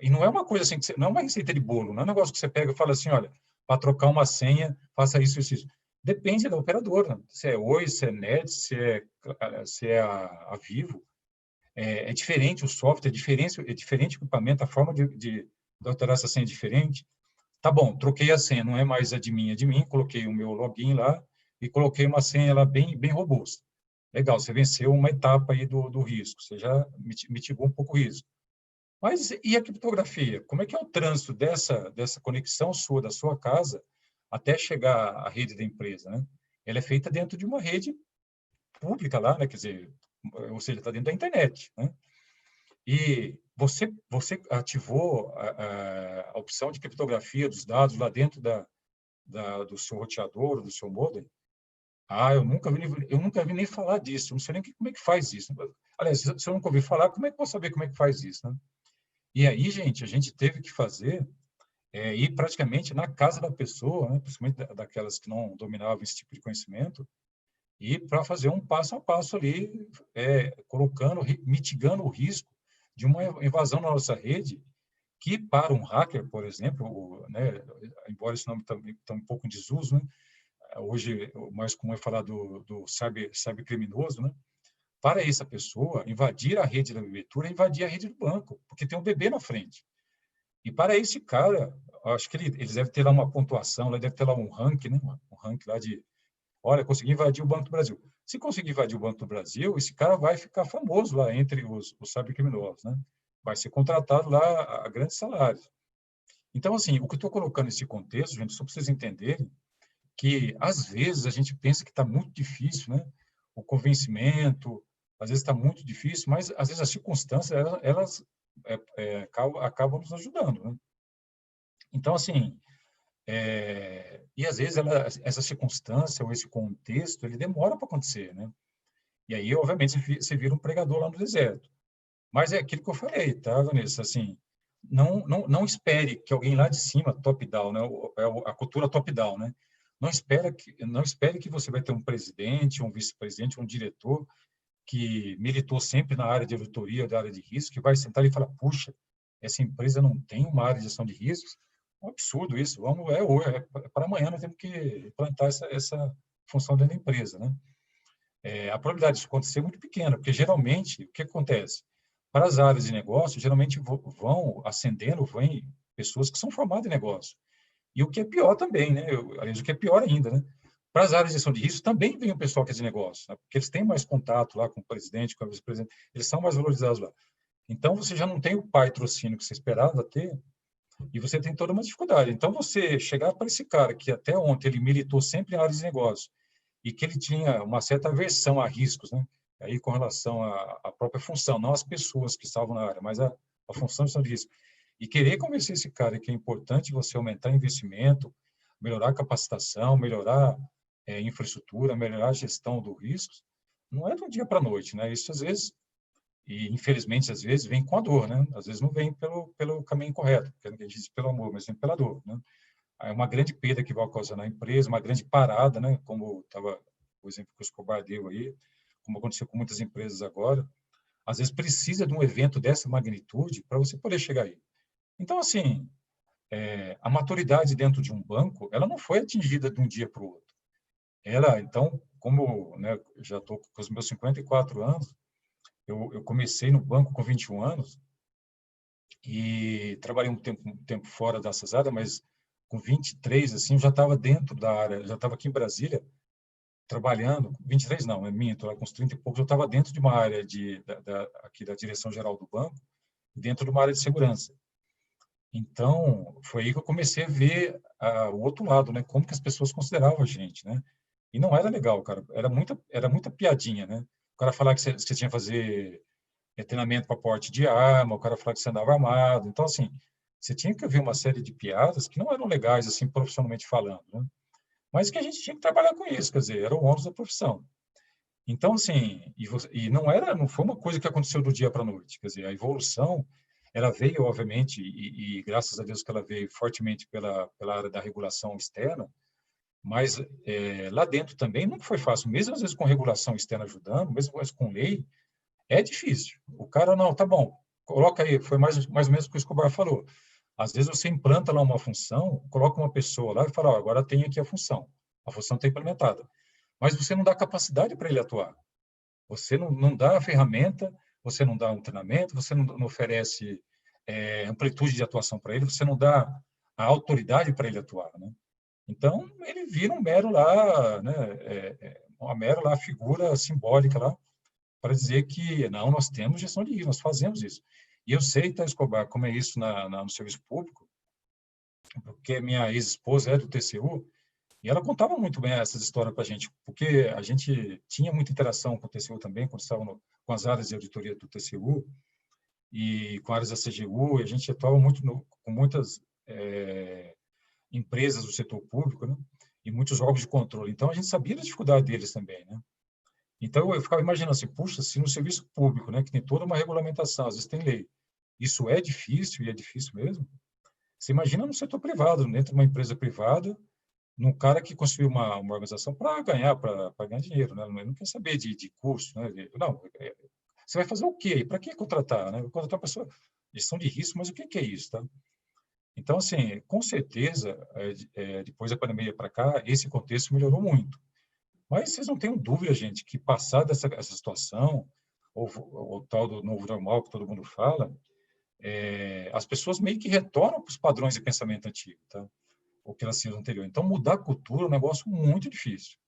e não é uma coisa assim, não é uma receita de bolo, não é um negócio que você pega e fala assim, olha, para trocar uma senha, faça isso, isso, isso. Depende da operadora, se é Oi, se é NET, se é a Vivo. É diferente o software, é diferente o equipamento, a forma de alterar essa senha é diferente. Tá bom, troquei a senha, não é mais a de mim, coloquei o meu login lá e coloquei uma senha lá bem robusta. Legal, você venceu uma etapa aí do risco, você já mitigou um pouco o risco. Mas e a criptografia? Como é que é o trânsito dessa conexão sua, da sua casa, até chegar à rede da empresa, né? Ela é feita dentro de uma rede pública lá, né? Quer dizer, ou seja, está dentro da internet, né? E você ativou a opção de criptografia dos dados lá dentro do seu roteador, do seu modem? Eu nunca vi nem falar disso, eu não sei nem como é que faz isso. Aliás, se eu nunca ouvi falar, como é que eu vou saber como é que faz isso, né? E aí, gente, a gente teve que fazer, ir praticamente na casa da pessoa, né, principalmente daquelas que não dominavam esse tipo de conhecimento, e para fazer um passo a passo ali, mitigando o risco de uma invasão na nossa rede, que para um hacker, por exemplo, né, embora esse nome está um pouco em desuso, né, hoje o mais comum é falar do cybercriminoso, né, para essa pessoa invadir a rede da bebetura, invadir a rede do banco, porque tem um bebê na frente. E para esse cara, acho que eles devem ter lá uma pontuação, lá deve ter lá um ranking, né? Um ranking lá de, olha, consegui invadir o Banco do Brasil. Se conseguir invadir o Banco do Brasil, esse cara vai ficar famoso lá entre os cybercriminosos, né? Vai ser contratado lá a grandes salários. Então, assim, o que eu estou colocando nesse contexto, gente, só para vocês entenderem, que às vezes a gente pensa que está muito difícil, né? O convencimento, às vezes está muito difícil, mas às vezes as circunstâncias, elas acabam nos ajudando, né? Então, assim, e às vezes essa circunstância ou esse contexto, ele demora para acontecer, né? E aí, obviamente, você vira um pregador lá no deserto. Mas é aquilo que eu falei, tá, Vanessa? Assim, não espere que alguém lá de cima, top-down, né? A cultura top-down, né? Não espere que você vai ter um presidente, um vice-presidente, um diretor que militou sempre na área de auditoria, da área de risco, que vai sentar e falar, puxa, essa empresa não tem uma área de gestão de riscos. É um absurdo isso. Vamos, hoje, para amanhã nós temos que implantar essa função dentro da empresa, né? A probabilidade disso acontecer é muito pequena, porque geralmente, o que acontece? Para as áreas de negócio, geralmente vão ascendendo, vêm pessoas que são formadas em negócio. E o que é pior também, né? Aliás, o que é pior ainda, né? Para as áreas de gestão de risco, também vem o pessoal que é de negócio, né? Porque eles têm mais contato lá com o presidente, com o vice-presidente, eles são mais valorizados lá. Então, você já não tem o patrocínio que você esperava ter, e você tem toda uma dificuldade. Então, você chegar para esse cara que até ontem ele militou sempre em áreas de negócio, e que ele tinha uma certa aversão a riscos, né? Aí com relação à própria função, não as pessoas que estavam na área, mas a função de gestão de risco. E querer convencer esse cara que é importante você aumentar investimento, melhorar a capacitação, melhorar infraestrutura, melhorar a gestão do risco, não é de um dia para a noite, né? Isso às vezes, e infelizmente às vezes vem com a dor, né? Às vezes não vem pelo caminho correto, porque a gente diz pelo amor, mas vem pela dor, né? É uma grande perda que vai causar na empresa, uma grande parada, né? Como estava o exemplo que o Escobar deu aí, como aconteceu com muitas empresas agora. Às vezes precisa de um evento dessa magnitude para você poder chegar aí. Então, assim, a maturidade dentro de um banco, ela não foi atingida de um dia para o outro. Então, como, né, já estou com os meus 54 anos, eu comecei no banco com 21 anos e trabalhei um tempo fora dessas áreas, mas com 23, assim, eu já estava dentro da área, já estava aqui em Brasília, trabalhando, 23 não, é minto, com uns 30 e poucos, eu estava dentro de uma área aqui da direção-geral do banco, dentro de uma área de segurança. Então, foi aí que eu comecei a ver o outro lado, né? Como que as pessoas consideravam a gente, né? E não era legal, cara. Era muita piadinha, né? O cara falava que você tinha que fazer treinamento para porte de arma, o cara falava que você andava armado. Então, assim, você tinha que ver uma série de piadas que não eram legais, assim, profissionalmente falando, né? Mas que a gente tinha que trabalhar com isso, quer dizer, era o ônus da profissão. Então, assim, não foi uma coisa que aconteceu do dia para a noite, quer dizer, a evolução, ela veio, obviamente, e graças a Deus que ela veio fortemente pela área da regulação externa, mas lá dentro também não foi fácil, mesmo às vezes com regulação externa ajudando, mesmo às vezes com lei, é difícil. O cara, não, tá bom, coloca aí, foi mais ou menos o que o Escobar falou. Às vezes você implanta lá uma função, coloca uma pessoa lá e fala, ó, agora tem aqui a função está implementada. Mas você não dá capacidade para ele atuar. Você não dá a ferramenta, você não dá um treinamento, você não oferece amplitude de atuação para ele, você não dá a autoridade para ele atuar, né? Então, ele vira um mero lá, né, uma mera lá figura simbólica lá, para dizer que, não, nós temos gestão de risco, nós fazemos isso. E eu sei, tá, Escobar, como é isso no serviço público, porque minha ex-esposa é do TCU, e ela contava muito bem essas histórias para a gente, porque a gente tinha muita interação com o TCU também, quando estava com as áreas de auditoria do TCU e com áreas da CGU, e a gente atuava muito com muitas empresas do setor público, né? E muitos órgãos de controle. Então, a gente sabia da dificuldade deles também, né? Então, eu ficava imaginando assim, puxa, se no serviço público, né, que tem toda uma regulamentação, às vezes tem lei, isso é difícil, e é difícil mesmo, você imagina no setor privado, dentro de uma empresa privada, num cara que construiu uma organização para ganhar dinheiro, né? Ele não quer saber de custo, né? Não, você vai fazer o quê? Para que contratar, né? Contratar uma pessoa, gestão de risco, mas o que é isso, tá? Então, assim, com certeza, depois da pandemia para cá, esse contexto melhorou muito. Mas vocês não tenham dúvida, gente, que passada essa situação, ou o tal do novo normal que todo mundo fala, as pessoas meio que retornam para os padrões de pensamento antigo, tá? O que elas tinham anterior. Então, mudar a cultura é um negócio muito difícil.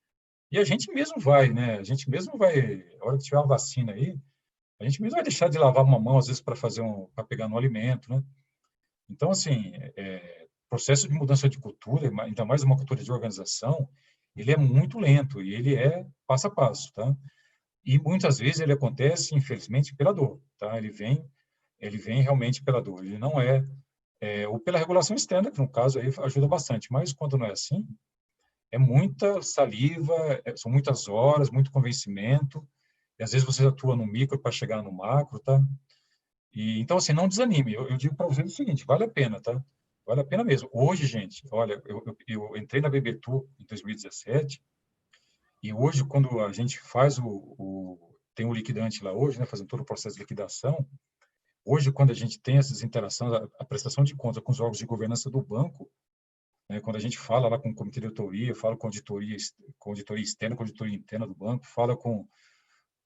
E a gente mesmo vai, né? A gente mesmo vai, a hora que tiver uma vacina aí, a gente mesmo vai deixar de lavar uma mão, às vezes, para pegar no alimento, né? Então, assim, processo de mudança de cultura, ainda mais uma cultura de organização, ele é muito lento e ele é passo a passo, tá? E muitas vezes ele acontece, infelizmente, pela dor, tá? Ele vem realmente pela dor. Ele não ou pela regulação externa, que no caso aí ajuda bastante. Mas quando não é assim, é muita saliva, são muitas horas, muito convencimento. E às vezes você atua no micro para chegar no macro, tá? E então assim, não desanime. Eu digo para você o seguinte, vale a pena, tá? Vale a pena mesmo. Hoje, gente, olha, eu entrei na BBTU em 2017 e hoje quando a gente faz tem o liquidante lá hoje, né, fazendo todo o processo de liquidação. Hoje, quando a gente tem essas interações, a prestação de contas com os órgãos de governança do banco, né, quando a gente fala lá com o comitê de auditoria, fala com auditoria externa, com auditoria interna do banco, fala com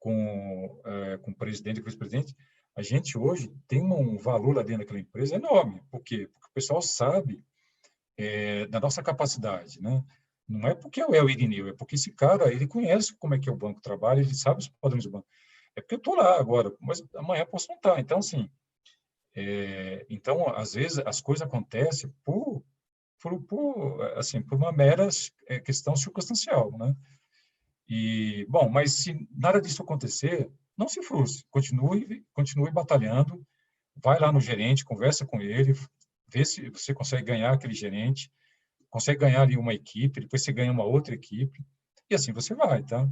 o presidente e vice-presidente, a gente hoje tem um valor lá dentro daquela empresa enorme. Por quê? Porque o pessoal sabe da nossa capacidade, né? Não é porque eu é o Irineu, é porque esse cara, ele conhece como é que o banco trabalha, ele sabe os padrões do banco. É porque eu estou lá agora, mas amanhã posso não estar. Então, assim, então, às vezes, as coisas acontecem assim, por uma mera questão circunstancial, né? E, bom, mas se nada disso acontecer, não se frustre, continue batalhando, vai lá no gerente, conversa com ele, vê se você consegue ganhar aquele gerente, consegue ganhar ali uma equipe, depois você ganha uma outra equipe, e assim você vai, tá?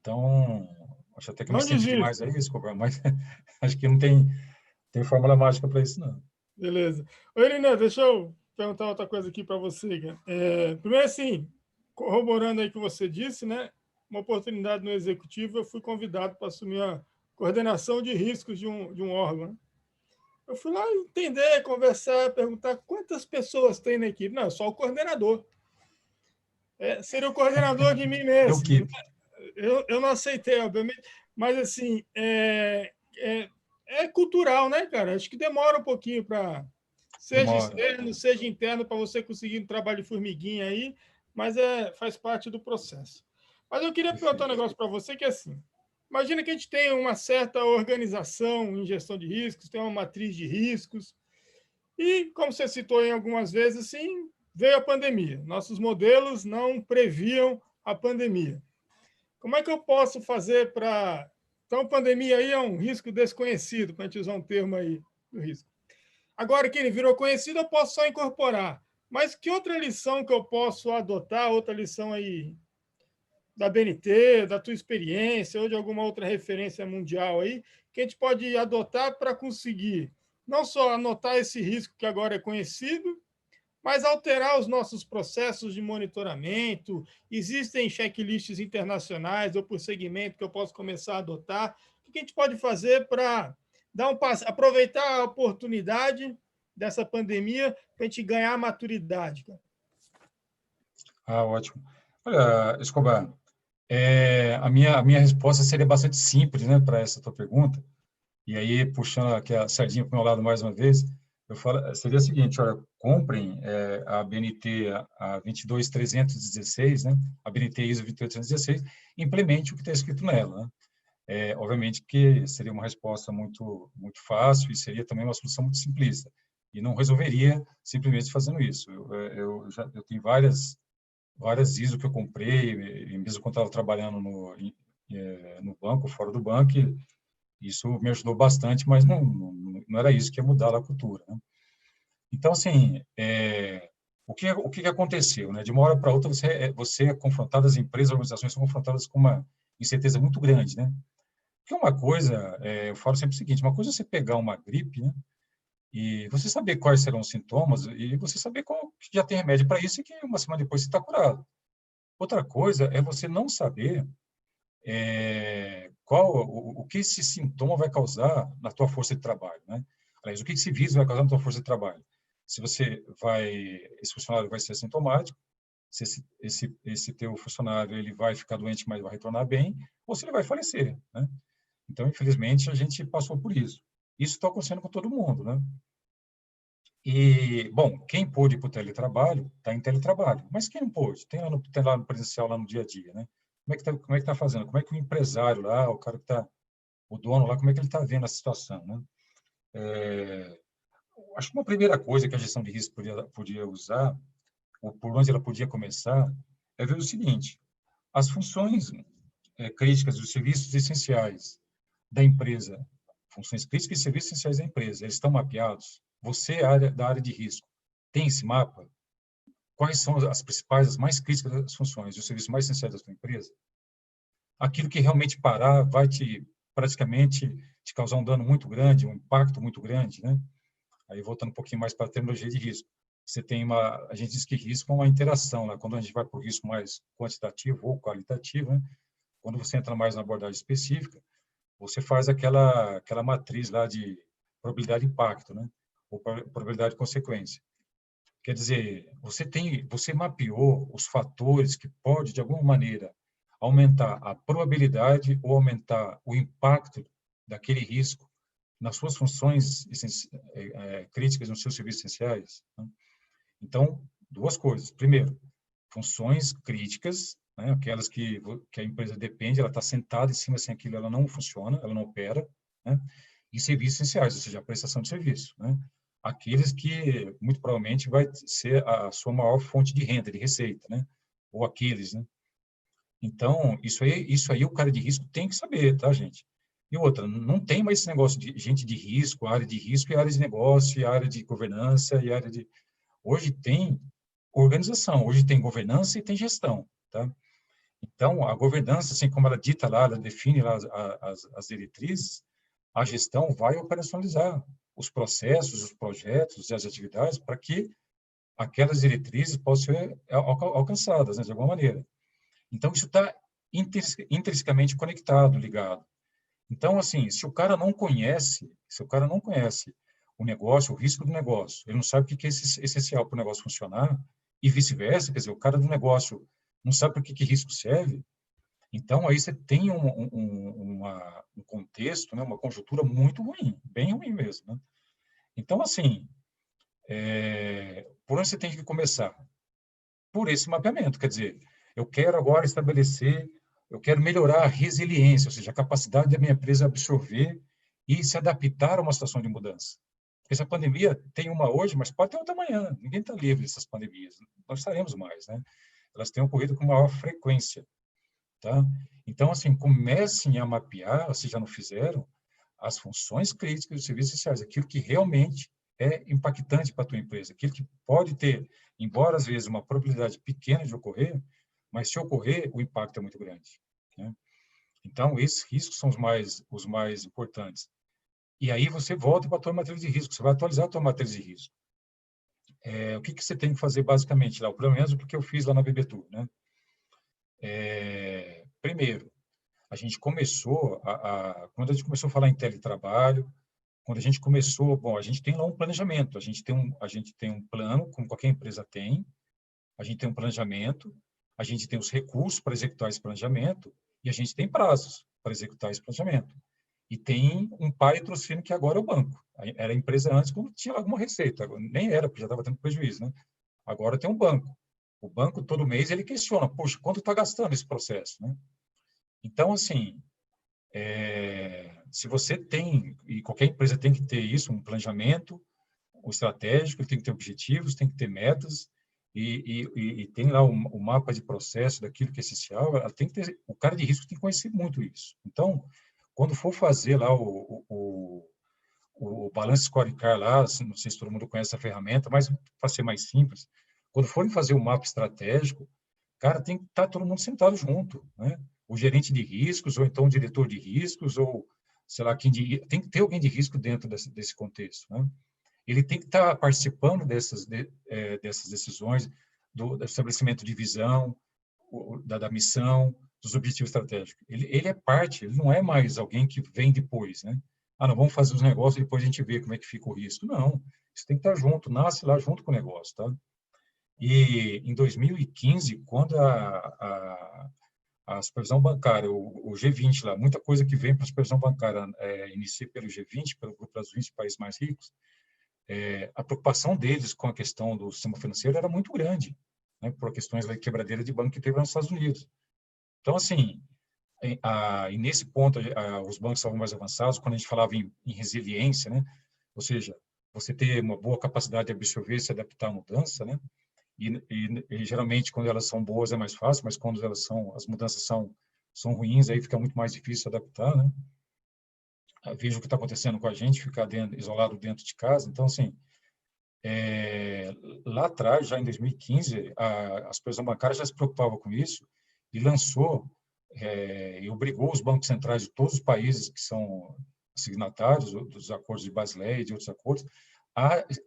Então, acho até que eu me Não estendi desista. demais aí, desculpa, mas acho que não tem fórmula mágica para isso, não. Beleza. Ô, Irina, deixa eu perguntar outra coisa aqui para você, cara. Primeiro, assim, corroborando aí o que você disse, né? Uma oportunidade no executivo, eu fui convidado para assumir a coordenação de riscos de um órgão, né? Eu fui lá entender, conversar, perguntar quantas pessoas tem na equipe. Não, só o coordenador. Seria o coordenador de mim Deu mesmo. keep. Eu não aceitei, obviamente, mas assim, é cultural, né, cara? Acho que demora um pouquinho para, seja Demora. externo, seja interno, para você conseguir um trabalho de formiguinha aí, mas faz parte do processo. Mas eu queria perguntar um Perfeito. negócio para você que é assim, imagina que a gente tem uma certa organização em gestão de riscos, tem uma matriz de riscos, e, como você citou em algumas vezes, assim, veio a pandemia. Nossos modelos não previam a pandemia. Como é que eu posso fazer para... Então, pandemia aí é um risco desconhecido, para a gente usar um termo aí do risco. Agora que ele virou conhecido, eu posso só incorporar. Mas que outra lição que eu posso adotar, outra lição aí da BNT, da tua experiência, ou de alguma outra referência mundial aí, que a gente pode adotar para conseguir não só anotar esse risco que agora é conhecido, mas alterar os nossos processos de monitoramento. Existem checklists internacionais ou por segmento que eu posso começar a adotar. O que a gente pode fazer para dar um passo, aproveitar a oportunidade dessa pandemia para a gente ganhar maturidade, cara? Ah, ótimo. Olha, Escobar, a minha resposta seria bastante simples, né, para essa tua pergunta. E aí, puxando aqui a sardinha para o meu lado mais uma vez, seria o seguinte, olha, comprem a BNT a 22316, né, a BNT ISO 22316, implemente o que está escrito nela, né? Obviamente que seria uma resposta muito, muito fácil e seria também uma solução muito simplista. E não resolveria simplesmente fazendo isso. Eu tenho várias ISO que eu comprei, e mesmo quando estava trabalhando no banco, fora do banco, isso me ajudou bastante, mas não era isso que ia mudar a cultura, né? Então, assim, o que aconteceu, né? De uma hora para outra, você é confrontado, as empresas, as organizações são confrontadas com uma incerteza muito grande, né? Porque uma coisa, eu falo sempre o seguinte, uma coisa é você pegar uma gripe, né? E você saber quais serão os sintomas e você saber que já tem remédio para isso e que uma semana depois você está curado. Outra coisa é você não saber o que esse sintoma vai causar na tua força de trabalho, né? Aliás, o que esse vírus vai causar na tua força de trabalho? Se esse funcionário vai ser assintomático, se esse teu funcionário ele vai ficar doente, mas vai retornar bem, ou se ele vai falecer, né? Então, infelizmente, a gente passou por isso. Isso está acontecendo com todo mundo, né? E, bom, quem pôde ir para o teletrabalho, está em teletrabalho. Mas quem não pôde? Tem lá no presencial, lá no dia a dia, né? Como é que tá fazendo? Como é que o empresário lá, o cara que está, o dono lá, como é que ele está vendo a situação, né? Acho que uma primeira coisa que a gestão de risco podia usar, ou por onde ela podia começar, é ver o seguinte: as funções críticas dos serviços essenciais da empresa, funções críticas e serviços essenciais da empresa, eles estão mapeados? Você, da área de risco, tem esse mapa? Quais são as principais, as mais críticas das funções, os serviços mais essenciais da sua empresa? Aquilo que realmente parar vai praticamente te causar um dano muito grande, um impacto muito grande, né? Aí, voltando um pouquinho mais para a terminologia de risco. A gente diz que risco é uma interação, né? Quando a gente vai para o risco mais quantitativo ou qualitativo, né? Quando você entra mais na abordagem específica, você faz aquela matriz lá de probabilidade de impacto, né? Ou probabilidade de consequência. Quer dizer, você mapeou os fatores que pode, de alguma maneira, aumentar a probabilidade ou aumentar o impacto daquele risco nas suas funções críticas, nos seus serviços essenciais, né? Então, duas coisas. Primeiro, funções críticas, né? Aquelas que a empresa depende, ela está sentada em cima, sem aquilo ela não funciona, ela não opera, né? E serviços essenciais, ou seja, a prestação de serviço, né? Aqueles que, muito provavelmente, vai ser a sua maior fonte de renda, de receita, né? Ou aqueles, né? Então, isso aí o cara de risco tem que saber, tá, gente? E outra, não tem mais esse negócio de gente de risco, área de risco e área de negócio, e área de governança, e área de... Hoje tem organização, hoje tem governança e tem gestão, tá? Então, a governança, assim como ela dita lá, ela define lá as diretrizes, a gestão vai operacionalizar os processos, os projetos e as atividades para que aquelas diretrizes possam ser alcançadas, né, de alguma maneira. Então, isso está intrinsecamente conectado, ligado. Então, assim, se o cara não conhece o negócio, o risco do negócio, ele não sabe o que é essencial para o negócio funcionar, e vice-versa, quer dizer, o cara do negócio não sabe para que risco serve, então aí você tem um contexto, né, uma conjuntura muito ruim, bem ruim mesmo, né? Então, assim, por onde você tem que começar? Por esse mapeamento, quer dizer, eu quero agora eu quero melhorar a resiliência, ou seja, a capacidade da minha empresa absorver e se adaptar a uma situação de mudança. Porque essa pandemia tem uma hoje, mas pode ter outra amanhã. Ninguém está livre dessas pandemias. Nós estaremos mais, né? Elas têm ocorrido com maior frequência, tá? Então, assim, comecem a mapear, se já não fizeram, as funções críticas dos serviços essenciais, aquilo que realmente é impactante para a tua empresa, aquilo que pode ter, embora às vezes uma probabilidade pequena de ocorrer, mas se ocorrer, o impacto é muito grande, né? Então, esses riscos são os mais importantes. E aí você volta para a tua matriz de risco, você vai atualizar a tua matriz de risco. O que você tem que fazer basicamente lá? Pelo menos o que eu fiz lá na BBTU, né? Primeiro, a gente começou quando a gente começou a falar em teletrabalho, quando a gente começou, bom, a gente tem lá um planejamento, a gente tem um plano, como qualquer empresa tem, a gente tem um planejamento, a gente tem os recursos para executar esse planejamento e a gente tem prazos para executar esse planejamento. E tem um patrocínio que agora é o banco. Era a empresa antes quando tinha alguma receita, nem era, porque já estava tendo prejuízo, né? Agora tem um banco. O banco, todo mês, ele questiona, poxa, quanto está gastando esse processo, né? Então, assim, se você tem, e qualquer empresa tem que ter isso, um planejamento, um estratégico, tem que ter objetivos, tem que ter metas, e tem lá o mapa de processo daquilo que é essencial, ela tem que ter, o cara de risco tem que conhecer muito isso. Então, quando for fazer lá o Balance Scorecard lá, não sei se todo mundo conhece essa ferramenta, mas para ser mais simples, quando forem fazer o mapa estratégico, cara, tem que estar todo mundo sentado junto, né? O gerente de riscos, ou então o diretor de riscos, ou, sei lá, tem que ter alguém de risco dentro desse contexto, né? Ele tem que estar participando dessas decisões, do estabelecimento de visão, da missão, dos objetivos estratégicos. Ele é parte, ele não é mais alguém que vem depois, né? Ah, não, vamos fazer os negócios e depois a gente vê como é que fica o risco. Não, isso tem que estar junto, nasce lá junto com o negócio, tá? E em 2015, quando a supervisão bancária, o G20 lá, muita coisa que vem para a supervisão bancária inicia pelo G20, pelo grupo das 20 países mais ricos, a preocupação deles com a questão do sistema financeiro era muito grande, né, por questões da quebradeira de banco que teve nos Estados Unidos. Então, assim, e nesse ponto, os bancos estavam mais avançados, quando a gente falava em resiliência, né, ou seja, você ter uma boa capacidade de absorver e se adaptar à mudança, né, e geralmente quando elas são boas é mais fácil, mas quando as mudanças são ruins, aí fica muito mais difícil se adaptar, né? Veja o que está acontecendo com a gente, ficar isolado dentro de casa. Então, assim, lá atrás, já em 2015, a supervisão bancária já se preocupava com isso e lançou e obrigou os bancos centrais de todos os países que são signatários dos acordos de Basileia e de outros acordos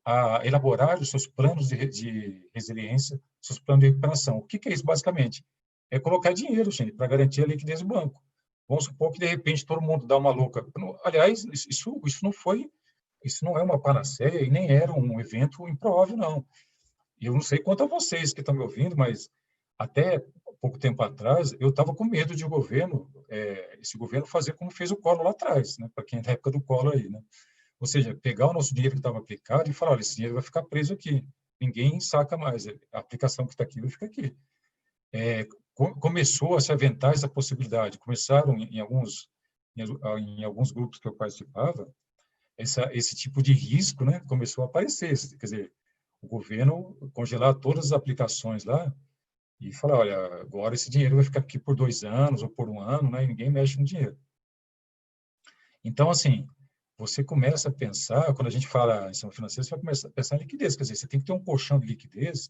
a elaborar os seus planos de resiliência, seus planos de recuperação. O que é isso, basicamente? É colocar dinheiro, gente, para garantir a liquidez do banco. Vamos supor que, de repente, todo mundo dá uma louca. Aliás, isso não é uma panaceia e nem era um evento improvável, não. E eu não sei quanto a vocês que estão me ouvindo, mas até pouco tempo atrás, eu estava com medo de o governo, esse governo fazer como fez o Collor lá atrás, né? Para quem é da época do Collor aí, né? Ou seja, pegar o nosso dinheiro que estava aplicado e falar, olha, esse dinheiro vai ficar preso aqui. Ninguém saca mais. A aplicação que está aqui vai ficar aqui. Começou a se aventar essa possibilidade. Começaram em alguns grupos que eu participava, esse tipo de risco, né, começou a aparecer. Quer dizer, o governo congelar todas as aplicações lá e falar, olha, agora esse dinheiro vai ficar aqui por 2 anos ou por 1 ano, né, e ninguém mexe no dinheiro. Então, assim, você começa a pensar, quando a gente fala em sistema financeiro, você vai começar a pensar em liquidez, quer dizer, você tem que ter um colchão de liquidez,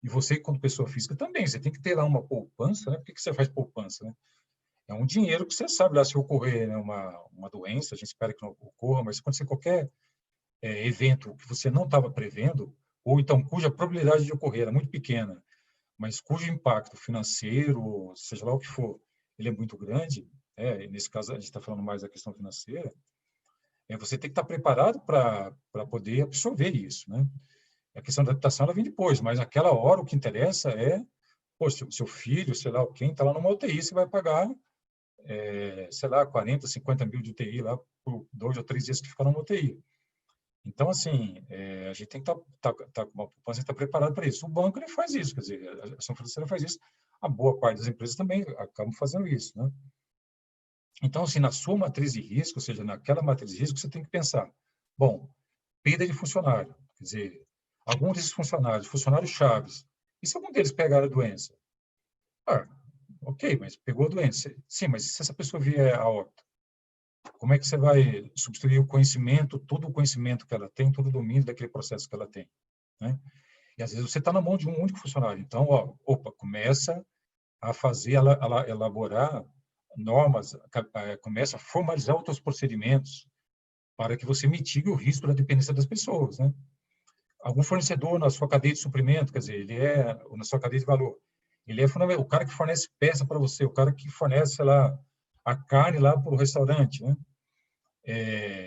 e você, como pessoa física, também, você tem que ter lá uma poupança, né? Por que você faz poupança, né? É um dinheiro que você sabe lá, se ocorrer, né, uma doença, a gente espera que não ocorra, mas se acontecer qualquer evento que você não estava prevendo, ou então cuja probabilidade de ocorrer era muito pequena, mas cujo impacto financeiro, seja lá o que for, ele é muito grande, nesse caso a gente está falando mais da questão financeira, você tem que estar preparado para poder absorver isso, né? A questão da adaptação ela vem depois, mas naquela hora o que interessa é, pô, seu filho, sei lá, quem está lá numa UTI, você vai pagar, sei lá, 40, 50 mil de UTI lá por 2 ou 3 dias que ficaram na UTI. Então, assim, a gente tem que estar com uma poupança, estar preparado para isso. O banco ele faz isso, quer dizer, a ação financeira faz isso, a boa parte das empresas também acabam fazendo isso, né? Então, assim, na sua matriz de risco, ou seja, naquela matriz de risco, você tem que pensar, bom, perda de funcionário, quer dizer, algum desses funcionários chaves, e se algum deles pegar a doença? Ah, ok, mas pegou a doença. Sim, mas se essa pessoa vier a óbito, como é que você vai substituir o conhecimento, todo o conhecimento que ela tem, todo o domínio daquele processo que ela tem, né? E às vezes você está na mão de um único funcionário. Então, começa a fazer, elaborar normas, começa a formalizar outros procedimentos para que você mitigue o risco da dependência das pessoas, né? Algum fornecedor na sua cadeia de suprimento, quer dizer, na sua cadeia de valor, ele é fundamental, o cara que fornece peça para você, o cara que fornece, sei lá, a carne lá para o restaurante, né?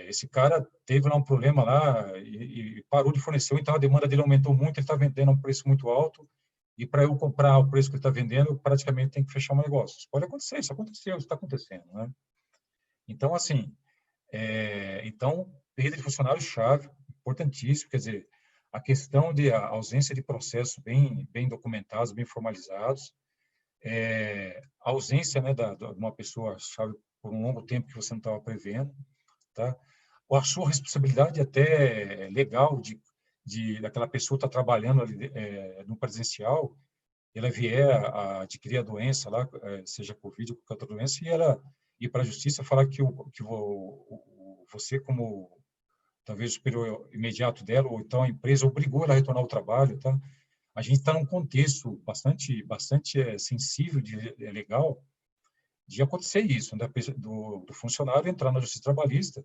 Esse cara teve lá um problema lá e parou de fornecer, então a demanda dele aumentou muito, ele está vendendo a um preço muito alto, e para eu comprar o preço que ele está vendendo, eu praticamente tenho que fechar um negócio. Isso pode acontecer, isso aconteceu, isso está acontecendo, né? Então, assim, perda de funcionário-chave, importantíssimo, quer dizer, a questão de a ausência de processos bem documentados, bem formalizados, a ausência, né, de uma pessoa-chave por um longo tempo que você não estava prevendo, tá? Ou a sua responsabilidade até legal daquela pessoa estar trabalhando ali, no presencial, ela vier a adquirir a doença lá, seja Covid ou qualquer outra doença, e ela ir para a justiça falar que você, como talvez o superior imediato dela, ou então a empresa obrigou ela a retornar ao trabalho, tá? A gente está num contexto bastante sensível, legal, de acontecer isso, né? Do funcionário entrar na justiça trabalhista,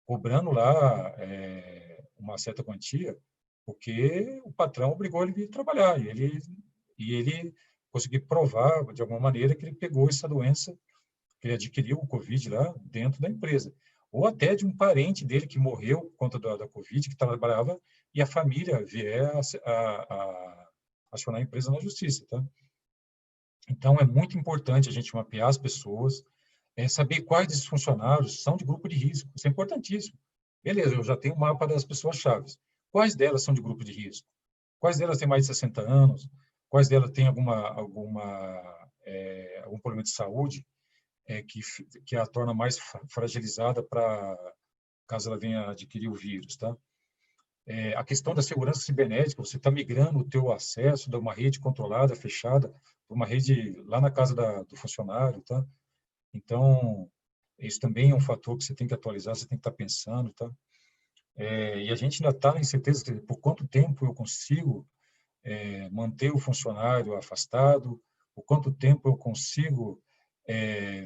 cobrando lá uma certa quantia, porque o patrão obrigou ele a vir trabalhar, e ele conseguir provar, de alguma maneira, que ele pegou essa doença, que ele adquiriu o Covid lá dentro da empresa. Ou até de um parente dele que morreu por conta da Covid, que trabalhava, e a família vier a acionar a empresa na justiça, tá? Então, é muito importante a gente mapear as pessoas, saber quais desses funcionários são de grupo de risco. Isso é importantíssimo. Beleza, eu já tenho o mapa das pessoas-chave. Quais delas são de grupo de risco? Quais delas têm mais de 60 anos? Quais delas têm algum problema de saúde que a torna mais fragilizada para caso ela venha adquirir o vírus, tá? A questão da segurança cibernética, você está migrando o teu acesso de uma rede controlada, fechada, para uma rede lá na casa do funcionário, tá? Então, isso também é um fator que você tem que atualizar, você tem que estar pensando, tá? E a gente ainda está na incerteza de por quanto tempo eu consigo manter o funcionário afastado, por quanto tempo eu consigo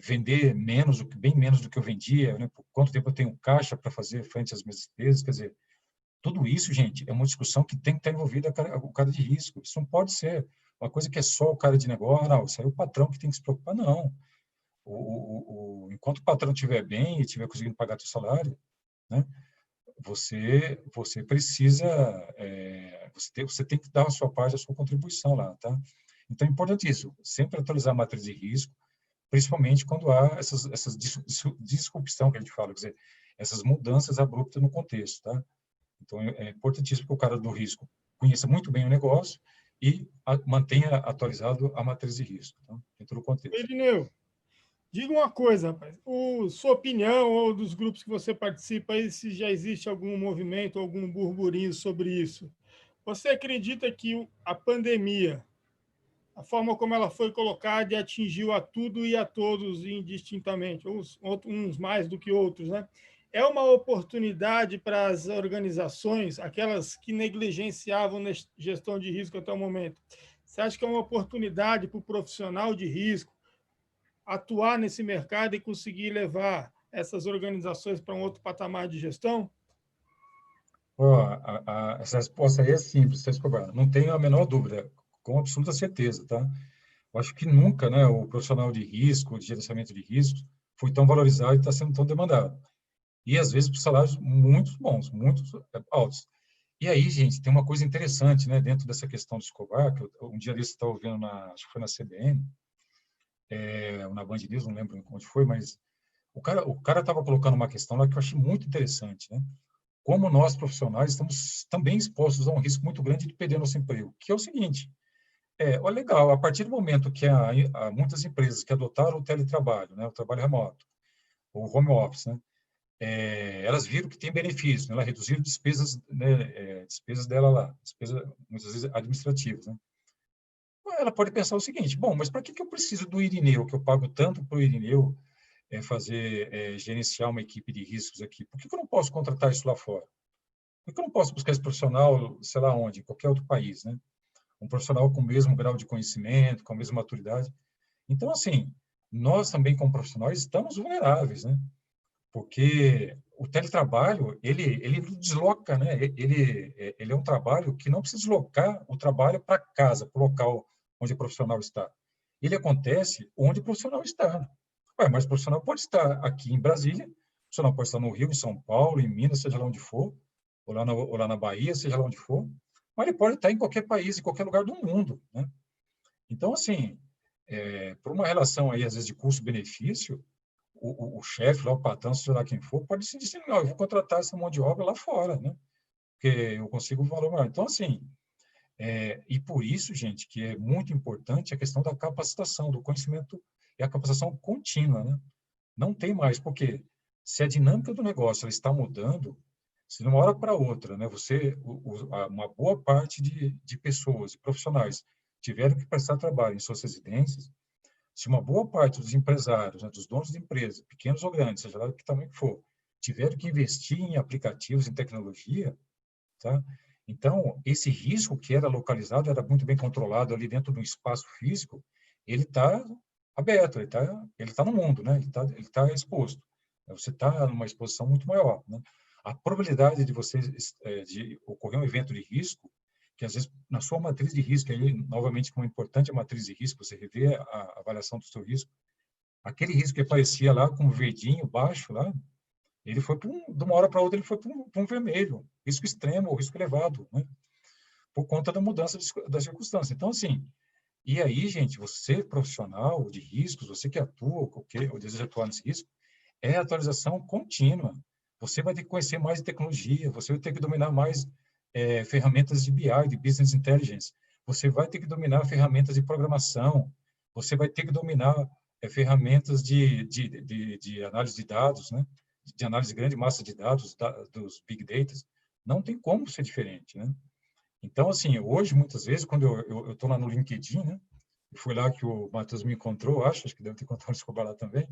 vender menos, bem menos do que eu vendia, né? Por quanto tempo eu tenho caixa para fazer frente às minhas despesas, quer dizer, tudo isso, gente, é uma discussão que tem que estar envolvida o cara de risco. Isso não pode ser uma coisa que é só o cara de negócio, não, isso aí é o patrão que tem que se preocupar, não. Enquanto o patrão estiver bem e estiver conseguindo pagar seu salário, né, você precisa, você tem que dar a sua parte, a sua contribuição lá, tá? Então, é importante isso, sempre atualizar a matriz de risco, principalmente quando há essas disrupção que a gente fala, quer dizer, essas mudanças abruptas no contexto, tá? Então, é importantíssimo que o cara do risco conheça muito bem o negócio e mantenha atualizado a matriz de risco, tá? Dentro do contexto. Irineu, diga uma coisa, rapaz. Sua opinião ou dos grupos que você participa, aí, se já existe algum movimento, algum burburinho sobre isso. Você acredita que a pandemia, a forma como ela foi colocada e atingiu a tudo e a todos indistintamente, uns mais do que outros, né? É uma oportunidade para as organizações, aquelas que negligenciavam na gestão de risco até o momento. Você acha que é uma oportunidade para o profissional de risco atuar nesse mercado e conseguir levar essas organizações para um outro patamar de gestão? Essa resposta aí é simples, Escobar. Não tenho a menor dúvida, com absoluta certeza, tá? Eu acho que nunca, né, o profissional de risco, de gerenciamento de riscos, foi tão valorizado e está sendo tão demandado. E, às vezes, por salários muito bons, muito altos. E aí, gente, tem uma coisa interessante, né, dentro dessa questão do Escobar, que um dia desse eu estava ouvindo, acho que foi na CBN, ou na Band News, não lembro onde foi, mas o cara estava colocando uma questão lá que eu achei muito interessante, né? Como nós, profissionais, estamos também expostos a um risco muito grande de perder nosso emprego, que é o seguinte, olha, legal, a partir do momento que há muitas empresas que adotaram o teletrabalho, né, o trabalho remoto, o home office, né, elas viram que tem benefício, né, elas reduziram despesas, né, despesas dela lá, despesas muitas vezes administrativas, né. Ela pode pensar o seguinte, bom, mas para que eu preciso do Irineu, que eu pago tanto para o Irineu gerenciar uma equipe de riscos aqui? Por que eu não posso contratar isso lá fora? Por que eu não posso buscar esse profissional, sei lá onde, em qualquer outro país, né? Um profissional com o mesmo grau de conhecimento, com a mesma maturidade. Então, assim, nós também, como profissionais, estamos vulneráveis, né? Porque o teletrabalho, ele desloca, né? Ele é um trabalho que não precisa deslocar o trabalho para casa, para o local onde o profissional está. Ele acontece onde o profissional está. Mas o profissional pode estar aqui em Brasília, o profissional pode estar no Rio, em São Paulo, em Minas, seja lá onde for, ou lá na Bahia, seja lá onde for, mas ele pode estar em qualquer país, em qualquer lugar do mundo, né? Então, assim, por uma relação aí, às vezes, de custo-benefício, o chefe, lá, o patrão, seja lá quem for, pode se dizer, não, eu vou contratar essa mão de obra lá fora, né? Porque eu consigo um valor maior. Então, assim, e por isso, gente, que é muito importante a questão da capacitação, do conhecimento e a capacitação contínua, né? Não tem mais, porque se a dinâmica do negócio ela está mudando, se de uma hora para outra, né, uma boa parte de pessoas, de profissionais, tiveram que prestar trabalho em suas residências, se uma boa parte dos empresários, né, dos donos de empresas, pequenos ou grandes, seja lá o que tamanho for, tiveram que investir em aplicativos, em tecnologia, tá? Então, esse risco que era localizado, era muito bem controlado ali dentro de um espaço físico, ele está aberto, ele tá no mundo, né? Ele tá exposto. Você está numa exposição muito maior, né? A probabilidade de ocorrer um evento de risco, que às vezes na sua matriz de risco, aí novamente como é importante a matriz de risco, você rever a avaliação do seu risco, aquele risco que aparecia lá como verdinho baixo lá, ele foi de uma hora para outra ele foi para um vermelho, risco extremo ou risco elevado, né? por conta da mudança das circunstâncias. Então, assim, e aí, gente, você profissional de riscos, você que atua, ou deseja atuar nesse risco, é atualização contínua. Você vai ter que conhecer mais de tecnologia, você vai ter que dominar mais ferramentas de BI, de Business Intelligence, você vai ter que dominar ferramentas de programação, você vai ter que dominar ferramentas de análise de dados, né? De análise de grande massa de dados, dos Big Data. Não tem como ser diferente, né? Então, assim, hoje, muitas vezes, quando eu estou lá no LinkedIn, né? Foi lá que o Matheus me encontrou, acho que deve ter encontrado o Escobar lá também,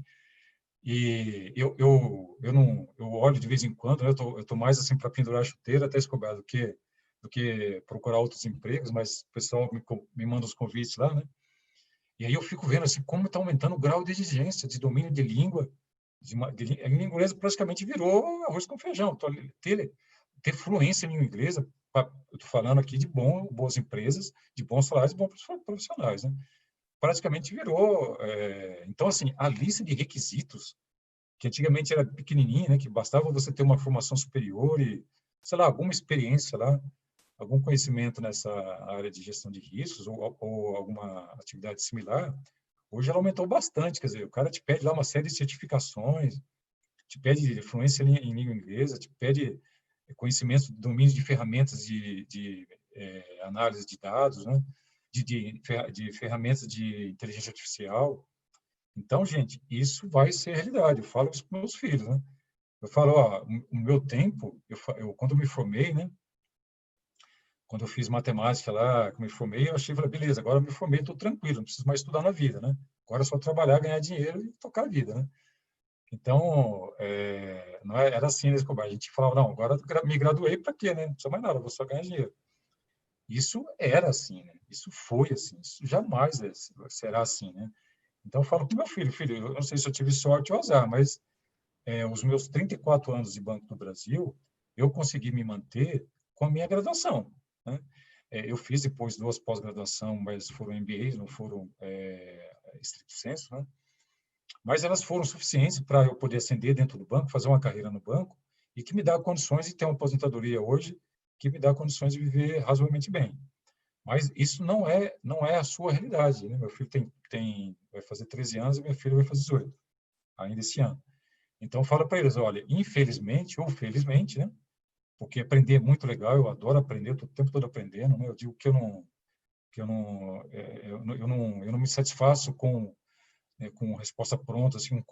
e eu olho de vez em quando, né? Eu tô mais assim para pendurar a chuteira até Escobar do que procurar outros empregos, mas o pessoal me manda os convites lá, né? E aí eu fico vendo assim como está aumentando o grau de exigência, de domínio de língua, a língua inglesa praticamente virou arroz com feijão. Então, ter fluência em língua inglesa, eu estou falando aqui de boas empresas, de bons salários, de bons profissionais, né? Praticamente virou. Então, assim, a lista de requisitos, que antigamente era pequenininha, né? Que bastava você ter uma formação superior e, sei lá, alguma experiência lá, algum conhecimento nessa área de gestão de riscos ou alguma atividade similar, hoje ela aumentou bastante. Quer dizer, o cara te pede lá uma série de certificações, te pede fluência em língua inglesa, te pede conhecimento, domínio de ferramentas de análise de dados, né? de ferramentas de inteligência artificial. Então, gente, isso vai ser realidade. Eu falo isso para meus filhos, né? Eu falo, ó, o meu tempo, quando eu me formei, né? Quando eu fiz matemática lá, que eu me formei, eu achei, falei, beleza, agora eu me formei, estou tranquilo, não preciso mais estudar na vida, né? Agora é só trabalhar, ganhar dinheiro e tocar a vida, né? Então, não era assim, né, Escobar? A gente falava, não, agora me graduei para quê, né? Não precisa mais nada, vou só ganhar dinheiro. Isso era assim, né? Isso foi assim, isso jamais será assim, né? Então, eu falo para o meu filho, eu não sei se eu tive sorte ou azar, mas os meus 34 anos de Banco do Brasil, eu consegui me manter com a minha graduação, né? Eu fiz depois 2 pós-graduação, mas foram MBAs, não foram estricto sensu, né? Mas elas foram suficientes para eu poder ascender dentro do banco, fazer uma carreira no banco, e que me dá condições de ter uma aposentadoria hoje, que me dá condições de viver razoavelmente bem. Mas isso não é a sua realidade, né? Meu filho vai fazer 13 anos e minha filha vai fazer 18, ainda esse ano. Então, fala para eles, olha, infelizmente ou felizmente, né? Porque aprender é muito legal, eu adoro aprender, eu estou o tempo todo aprendendo, né? Eu digo que eu não me satisfaço com resposta pronta, assim,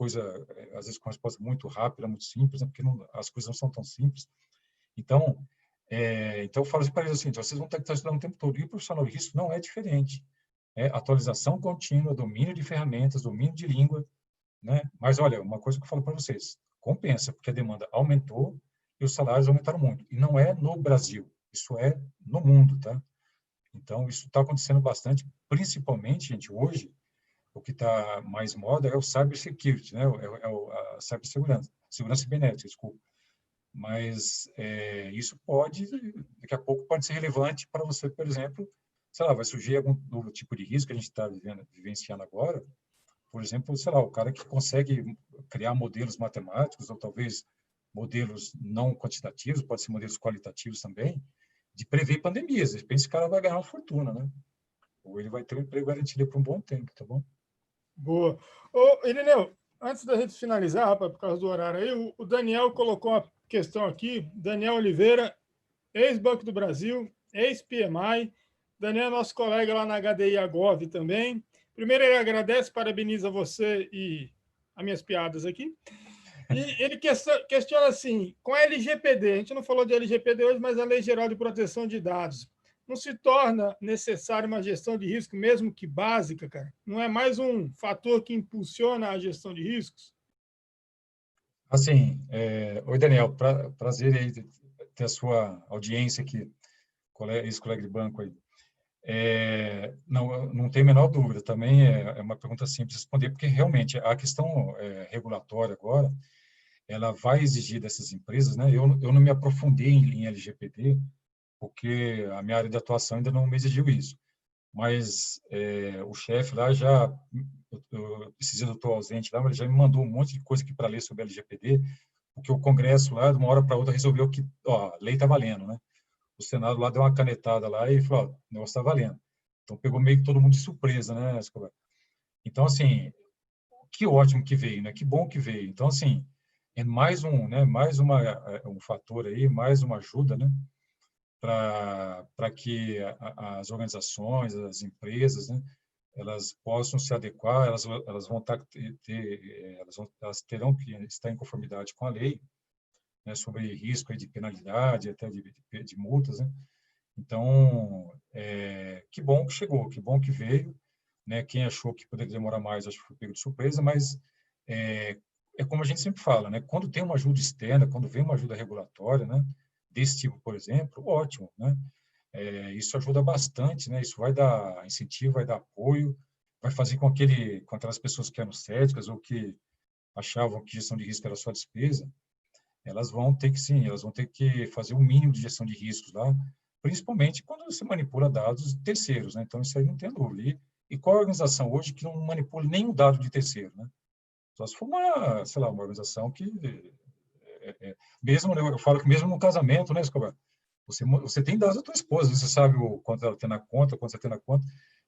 às vezes com resposta muito rápida, muito simples, né? Porque as coisas não são tão simples. Então, então eu falo assim para eles assim, vocês vão ter que estar estudando o tempo todo, e o profissional de risco não é diferente. Atualização contínua, domínio de ferramentas, domínio de língua, né? Mas, olha, uma coisa que eu falo para vocês, compensa, porque a demanda aumentou e os salários aumentaram muito. E não é no Brasil, isso é no mundo, tá? Então, isso está acontecendo bastante, principalmente, gente, hoje, o que está mais moda é o cybersecurity, né? A cibersegurança, segurança cibernética, desculpa. Mas isso daqui a pouco, pode ser relevante para você, por exemplo, sei lá, vai surgir algum novo tipo de risco que a gente está vivenciando agora. Por exemplo, sei lá, o cara que consegue criar modelos matemáticos, ou talvez modelos não quantitativos, pode ser modelos qualitativos também, de prever pandemias. De repente, esse cara vai ganhar uma fortuna, né? Ou ele vai ter um emprego garantido por um bom tempo, tá bom? Boa. Ô, Irineu, antes da gente finalizar, rapaz, por causa do horário aí, o Daniel colocou uma questão aqui. Daniel Oliveira, ex-Banco do Brasil, ex-PMI. Daniel é nosso colega lá na HDI Agov também. Primeiro, ele agradece, parabeniza você e as minhas piadas aqui. E ele questiona assim, com a LGPD, a gente não falou de LGPD hoje, mas a Lei Geral de Proteção de Dados, não se torna necessária uma gestão de risco, mesmo que básica, cara? Não é mais um fator que impulsiona a gestão de riscos? Assim, oi, Daniel, prazer aí ter a sua audiência aqui, ex-colega de banco aí. Não tem a menor dúvida, também é uma pergunta simples de responder, porque realmente a questão regulatória agora, ela vai exigir dessas empresas, né? Eu não me aprofundei em LGPD, porque a minha área de atuação ainda não me exigiu isso. Mas o chefe lá esses dias eu estou ausente lá, mas ele já me mandou um monte de coisa aqui para ler sobre LGPD, porque o Congresso lá, de uma hora para outra, resolveu que, ó, a lei está valendo, né? o Senado lá deu uma canetada lá e falou, ó, o negócio está valendo. Então, pegou meio que todo mundo de surpresa, né, Escobar? Então, assim, que ótimo que veio, né? Que bom que veio. Então, assim, é mais um, né? Mais um fator aí, mais uma ajuda, né? Para que as organizações, as empresas, né? Elas possam se adequar, elas vão elas terão que estar em conformidade com a lei, né? Sobre risco aí de penalidade, até de multas, né? Então, que bom que chegou, que bom que veio, né? Quem achou que poderia demorar mais, acho que foi pego de surpresa, mas é, como a gente sempre fala, né? Quando tem uma ajuda externa, quando vem uma ajuda regulatória, né? Desse tipo, por exemplo, ótimo, né? Isso ajuda bastante, né? Isso vai dar incentivo, vai dar apoio, vai fazer com aquelas pessoas que eram céticas ou que achavam que gestão de risco era só despesa, elas vão ter que, sim, elas vão ter que fazer um mínimo de gestão de riscos lá, principalmente quando você manipula dados de terceiros, né? Então, isso aí não tem dúvida. E qual organização hoje que não manipula nenhum dado de terceiro, né? Só se for uma, sei lá, uma organização que, mesmo, né, eu falo que mesmo no casamento, né, Escobar? Você tem dados da tua esposa, você sabe o quanto ela tem na conta, quanto você tem na conta.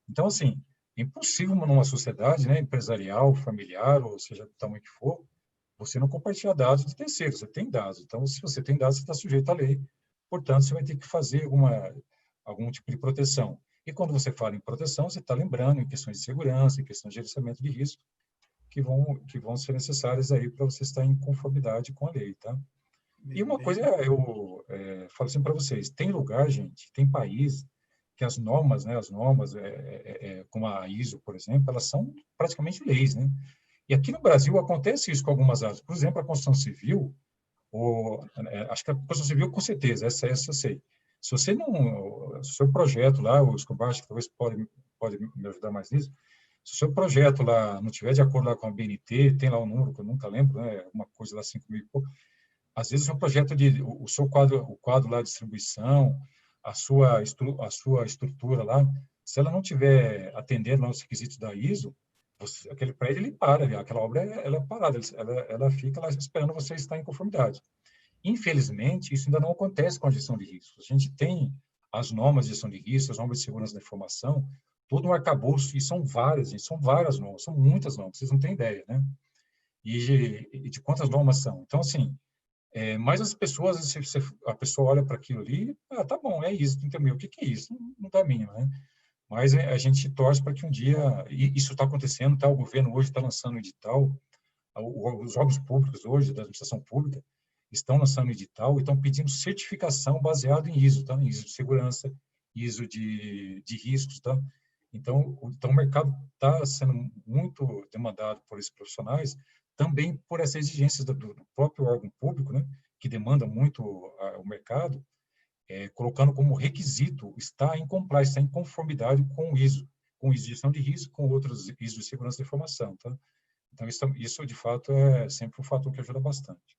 Então, assim, é impossível numa sociedade, né, empresarial, familiar, ou seja, do tamanho que for, você não compartilha dados de terceiros, você tem dados. Então, se você tem dados, você está sujeito à lei. Portanto, você vai ter que fazer algum tipo de proteção. E quando você fala em proteção, você está lembrando em questões de segurança, em questões de gerenciamento de risco, que vão ser necessárias aí para você estar em conformidade com a lei, tá? E uma coisa, eu falo assim para vocês, tem lugar, gente, tem país que as normas, né, como a ISO, por exemplo, elas são praticamente leis, né? E aqui no Brasil acontece isso com algumas áreas. Por exemplo, a construção civil, acho que a construção civil, com certeza, essa eu sei. Se você não, se o seu projeto lá, o Escobar, acho que talvez pode me ajudar mais nisso, se o seu projeto lá não tiver de acordo lá com a BNT, tem lá um número que eu nunca lembro, né, uma coisa lá 5 mil e pouco, às vezes o seu projeto o seu quadro lá de distribuição, a sua estrutura lá, se ela não tiver atendendo aos requisitos da ISO, aquele prédio ele para, aquela obra ela é parada, ela fica lá esperando você estar em conformidade. Infelizmente, isso ainda não acontece com a gestão de riscos. A gente tem as normas de gestão de riscos, as normas de segurança da informação, todo um arcabouço, e são várias, gente, são várias normas, são muitas normas, vocês não têm ideia, né? E de quantas normas são. Então, assim, mas as pessoas, a pessoa olha para aquilo ali, tá bom, é isso, 30 mil, o que é isso? Não dá mínimo, né? Mas a gente torce para que um dia, e isso está acontecendo, tá? O governo hoje está lançando o edital, os órgãos públicos hoje, da administração pública, estão lançando edital e estão pedindo certificação baseada em ISO, tá? Em ISO de segurança, ISO de riscos, tá? Então, o mercado está sendo muito demandado por esses profissionais, também por essa exigência do próprio órgão público, né? Que demanda muito o mercado, colocando como requisito estar em compliance, estar em conformidade com o ISO, com ISO de gestão de risco, com outros ISO de segurança da informação, tá? Então, isso de fato é sempre um fator que ajuda bastante.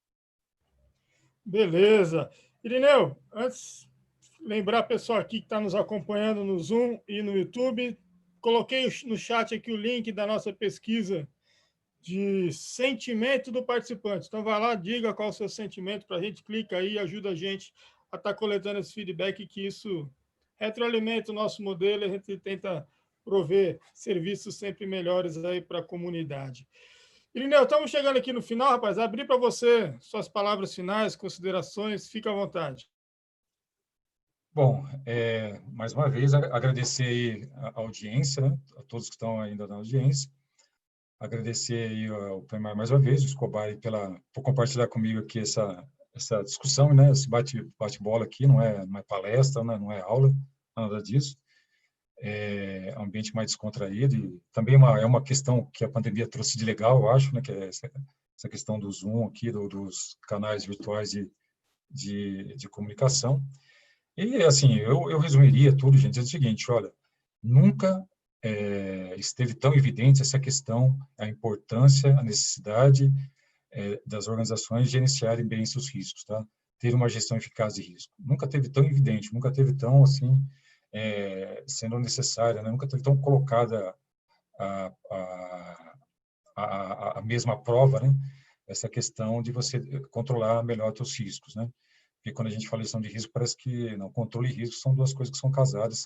Beleza. Irineu, antes, lembrar pessoal aqui que está nos acompanhando no Zoom e no YouTube, coloquei no chat aqui o link da nossa pesquisa de sentimento do participante. Então, vai lá, diga qual é o seu sentimento para a gente, clica aí e ajuda a gente a estar coletando esse feedback, que isso retroalimenta o nosso modelo e a gente tenta prover serviços sempre melhores aí para a comunidade. Irineu, estamos chegando aqui no final, rapaz. Abri para você suas palavras finais, considerações, fica à vontade. Bom, mais uma vez, agradecer aí a audiência, né? A todos que estão ainda na audiência. Agradecer aí ao Pemar mais uma vez, o Escobar, por compartilhar comigo aqui essa discussão, né? Esse bate-bola aqui, não é palestra, né? Não é aula, nada disso. É um ambiente mais descontraído e também é uma questão que a pandemia trouxe de legal, eu acho, né? Que é essa questão do Zoom aqui, dos canais virtuais de comunicação. E, assim, eu resumiria tudo, gente, é o seguinte, olha, nunca esteve tão evidente essa questão, a importância, a necessidade das organizações gerenciarem bem seus riscos, tá? Ter uma gestão eficaz de risco. Nunca teve tão evidente, nunca teve tão, assim, sendo necessária, né? Nunca teve tão colocada a, a mesma prova, né? Essa questão de você controlar melhor seus riscos, né? Porque quando a gente fala de gestão de risco, parece que não, controle e risco são duas coisas que são casadas,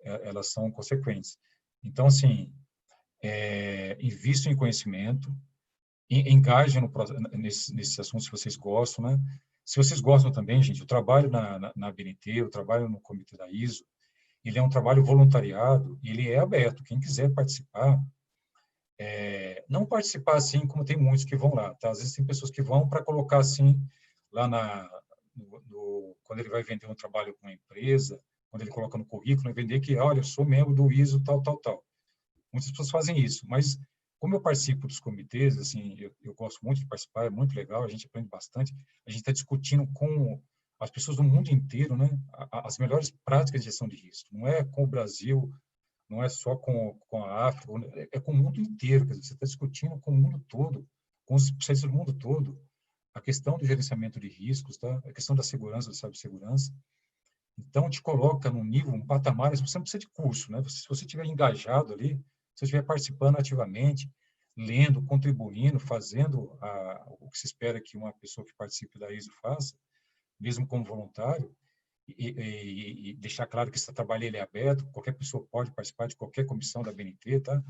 elas são consequentes. Então, assim, invisto em conhecimento, engajem nesse assunto se vocês gostam, né? Se vocês gostam também, gente, o trabalho na BNT, o trabalho no comitê da ISO, ele é um trabalho voluntariado, ele é aberto. Quem quiser participar, não participar assim como tem muitos que vão lá, tá? Às vezes tem pessoas que vão para colocar assim, lá quando ele vai vender um trabalho com uma empresa, quando ele coloca no currículo, vender que, olha, eu sou membro do ISO, tal, tal, tal. Muitas pessoas fazem isso, mas como eu participo dos comitês, assim, eu gosto muito de participar, é muito legal, a gente aprende bastante, a gente está discutindo com as pessoas do mundo inteiro, né, as melhores práticas de gestão de risco. Não é com o Brasil, não é só com a África, é com o mundo inteiro, quer dizer, você está discutindo com o mundo todo, com os especialistas do mundo todo, a questão do gerenciamento de riscos, tá? A questão da segurança, da cibersegurança. Então, te coloca num nível, um patamar, você não precisa de curso, né? Se você estiver engajado ali, se você estiver participando ativamente, lendo, contribuindo, fazendo o que se espera que uma pessoa que participe da ISO faça, mesmo como voluntário, e deixar claro que esse trabalho ele é aberto, qualquer pessoa pode participar de qualquer comissão da BNT, tá?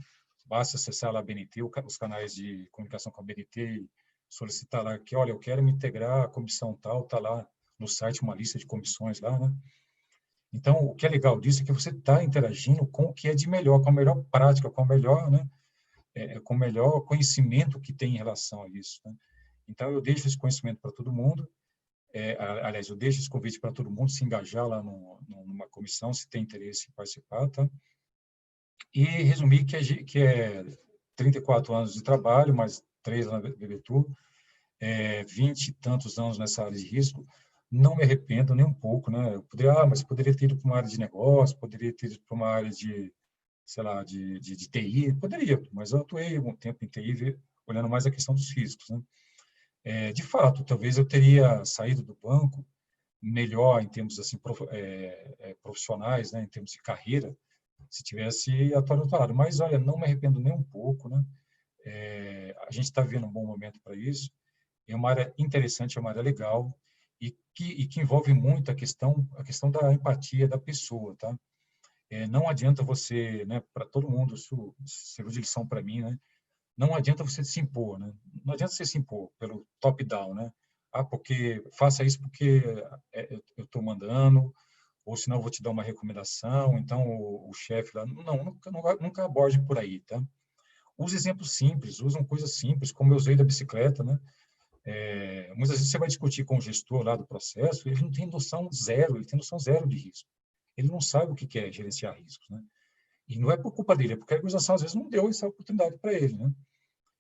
Basta acessar lá a BNT, os canais de comunicação com a BNT, solicitar lá que, olha, eu quero me integrar à comissão tal, tá lá no site uma lista de comissões lá, né? Então, o que é legal disso é que você está interagindo com o que é de melhor, com a melhor prática, com a melhor, né? Com o melhor conhecimento que tem em relação a isso, né? Então, eu deixo esse conhecimento para todo mundo. Aliás, eu deixo esse convite para todo mundo se engajar lá numa comissão, se tem interesse em participar, tá? E resumir que é 34 anos de trabalho, mais 3 na BBTU, 20 e tantos anos nessa área de risco, não me arrependo nem um pouco, né? Mas poderia ter ido para uma área de negócio, poderia ter ido para uma área de, sei lá, de TI, poderia, mas eu atuei um tempo em TI, olhando mais a questão dos riscos, né? De fato, talvez eu teria saído do banco melhor em termos assim profissionais, né, em termos de carreira, se tivesse atuado no outro lado. Mas olha, não me arrependo nem um pouco, né? A gente está vivendo um bom momento para isso. É uma área interessante, é uma área legal e que envolve muito a questão da empatia da pessoa, tá? Não adianta você, né, para todo mundo, isso serviu de lição para mim, né? Não adianta você se impor, né? Não adianta você se impor pelo top-down, né? Porque faça isso porque eu estou mandando, ou senão eu vou te dar uma recomendação, então o chefe lá... Não, nunca aborde por aí, tá? Use exemplos simples, usam coisas simples, como eu usei da bicicleta, né? Muitas vezes você vai discutir com o gestor lá do processo, ele não tem noção zero, ele tem noção zero de risco. Ele não sabe o que é gerenciar riscos, né? E não é por culpa dele, é porque a organização às vezes não deu essa oportunidade para ele, né?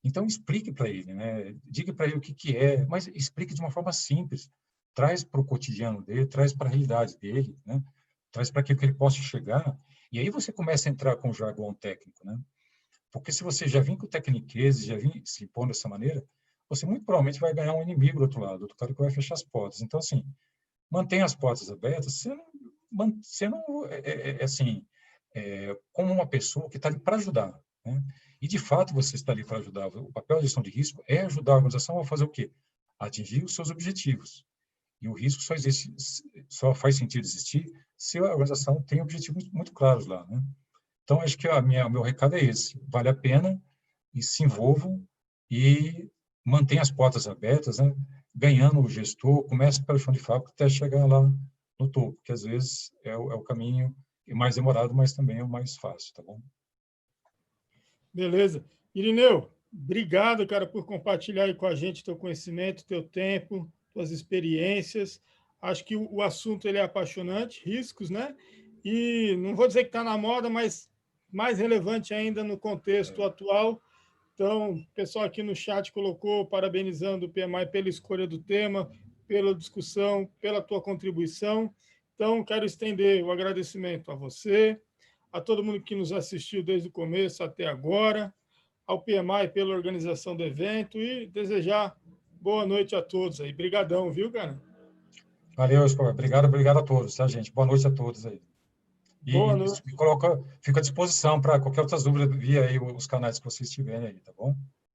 Então, explique para ele, né? Diga para ele o que é, mas explique de uma forma simples. Traz para o cotidiano dele, traz para a realidade dele, né? Traz para aquilo que ele possa chegar. E aí você começa a entrar com o jargão técnico, né? Porque se você já vem com tecniquez, já vem se impor dessa maneira, você muito provavelmente vai ganhar um inimigo do outro lado, outro cara que vai fechar as portas. Então, assim, mantenha as portas abertas, você não assim, como uma pessoa que está ali para ajudar, né? E, de fato, você está ali para ajudar. O papel da gestão de risco é ajudar a organização a fazer o quê? A atingir os seus objetivos. E o risco só faz sentido existir se a organização tem objetivos muito claros lá, né? Então, acho que o meu recado é esse. Vale a pena e se envolvam e mantenham as portas abertas, né? Ganhando o gestor, comece pelo chão de fábrica até chegar lá no topo, que às vezes é o caminho mais demorado, mas também é o mais fácil, tá bom? Beleza. Irineu, obrigado, cara, por compartilhar aí com a gente teu conhecimento, teu tempo, tuas experiências. Acho que o assunto ele é apaixonante, riscos, né? E não vou dizer que está na moda, mas mais relevante ainda no contexto atual. Então, o pessoal aqui no chat colocou parabenizando o PMI pela escolha do tema, pela discussão, pela tua contribuição. Então, quero estender o agradecimento a você, a todo mundo que nos assistiu desde o começo até agora, ao PMI pela organização do evento e desejar boa noite a todos aí. Brigadão, viu, cara? Valeu, obrigado a todos, tá, gente? Boa noite a todos aí. Boa E noite. fico à disposição para qualquer outra dúvida via aí os canais que vocês tiverem aí, tá bom?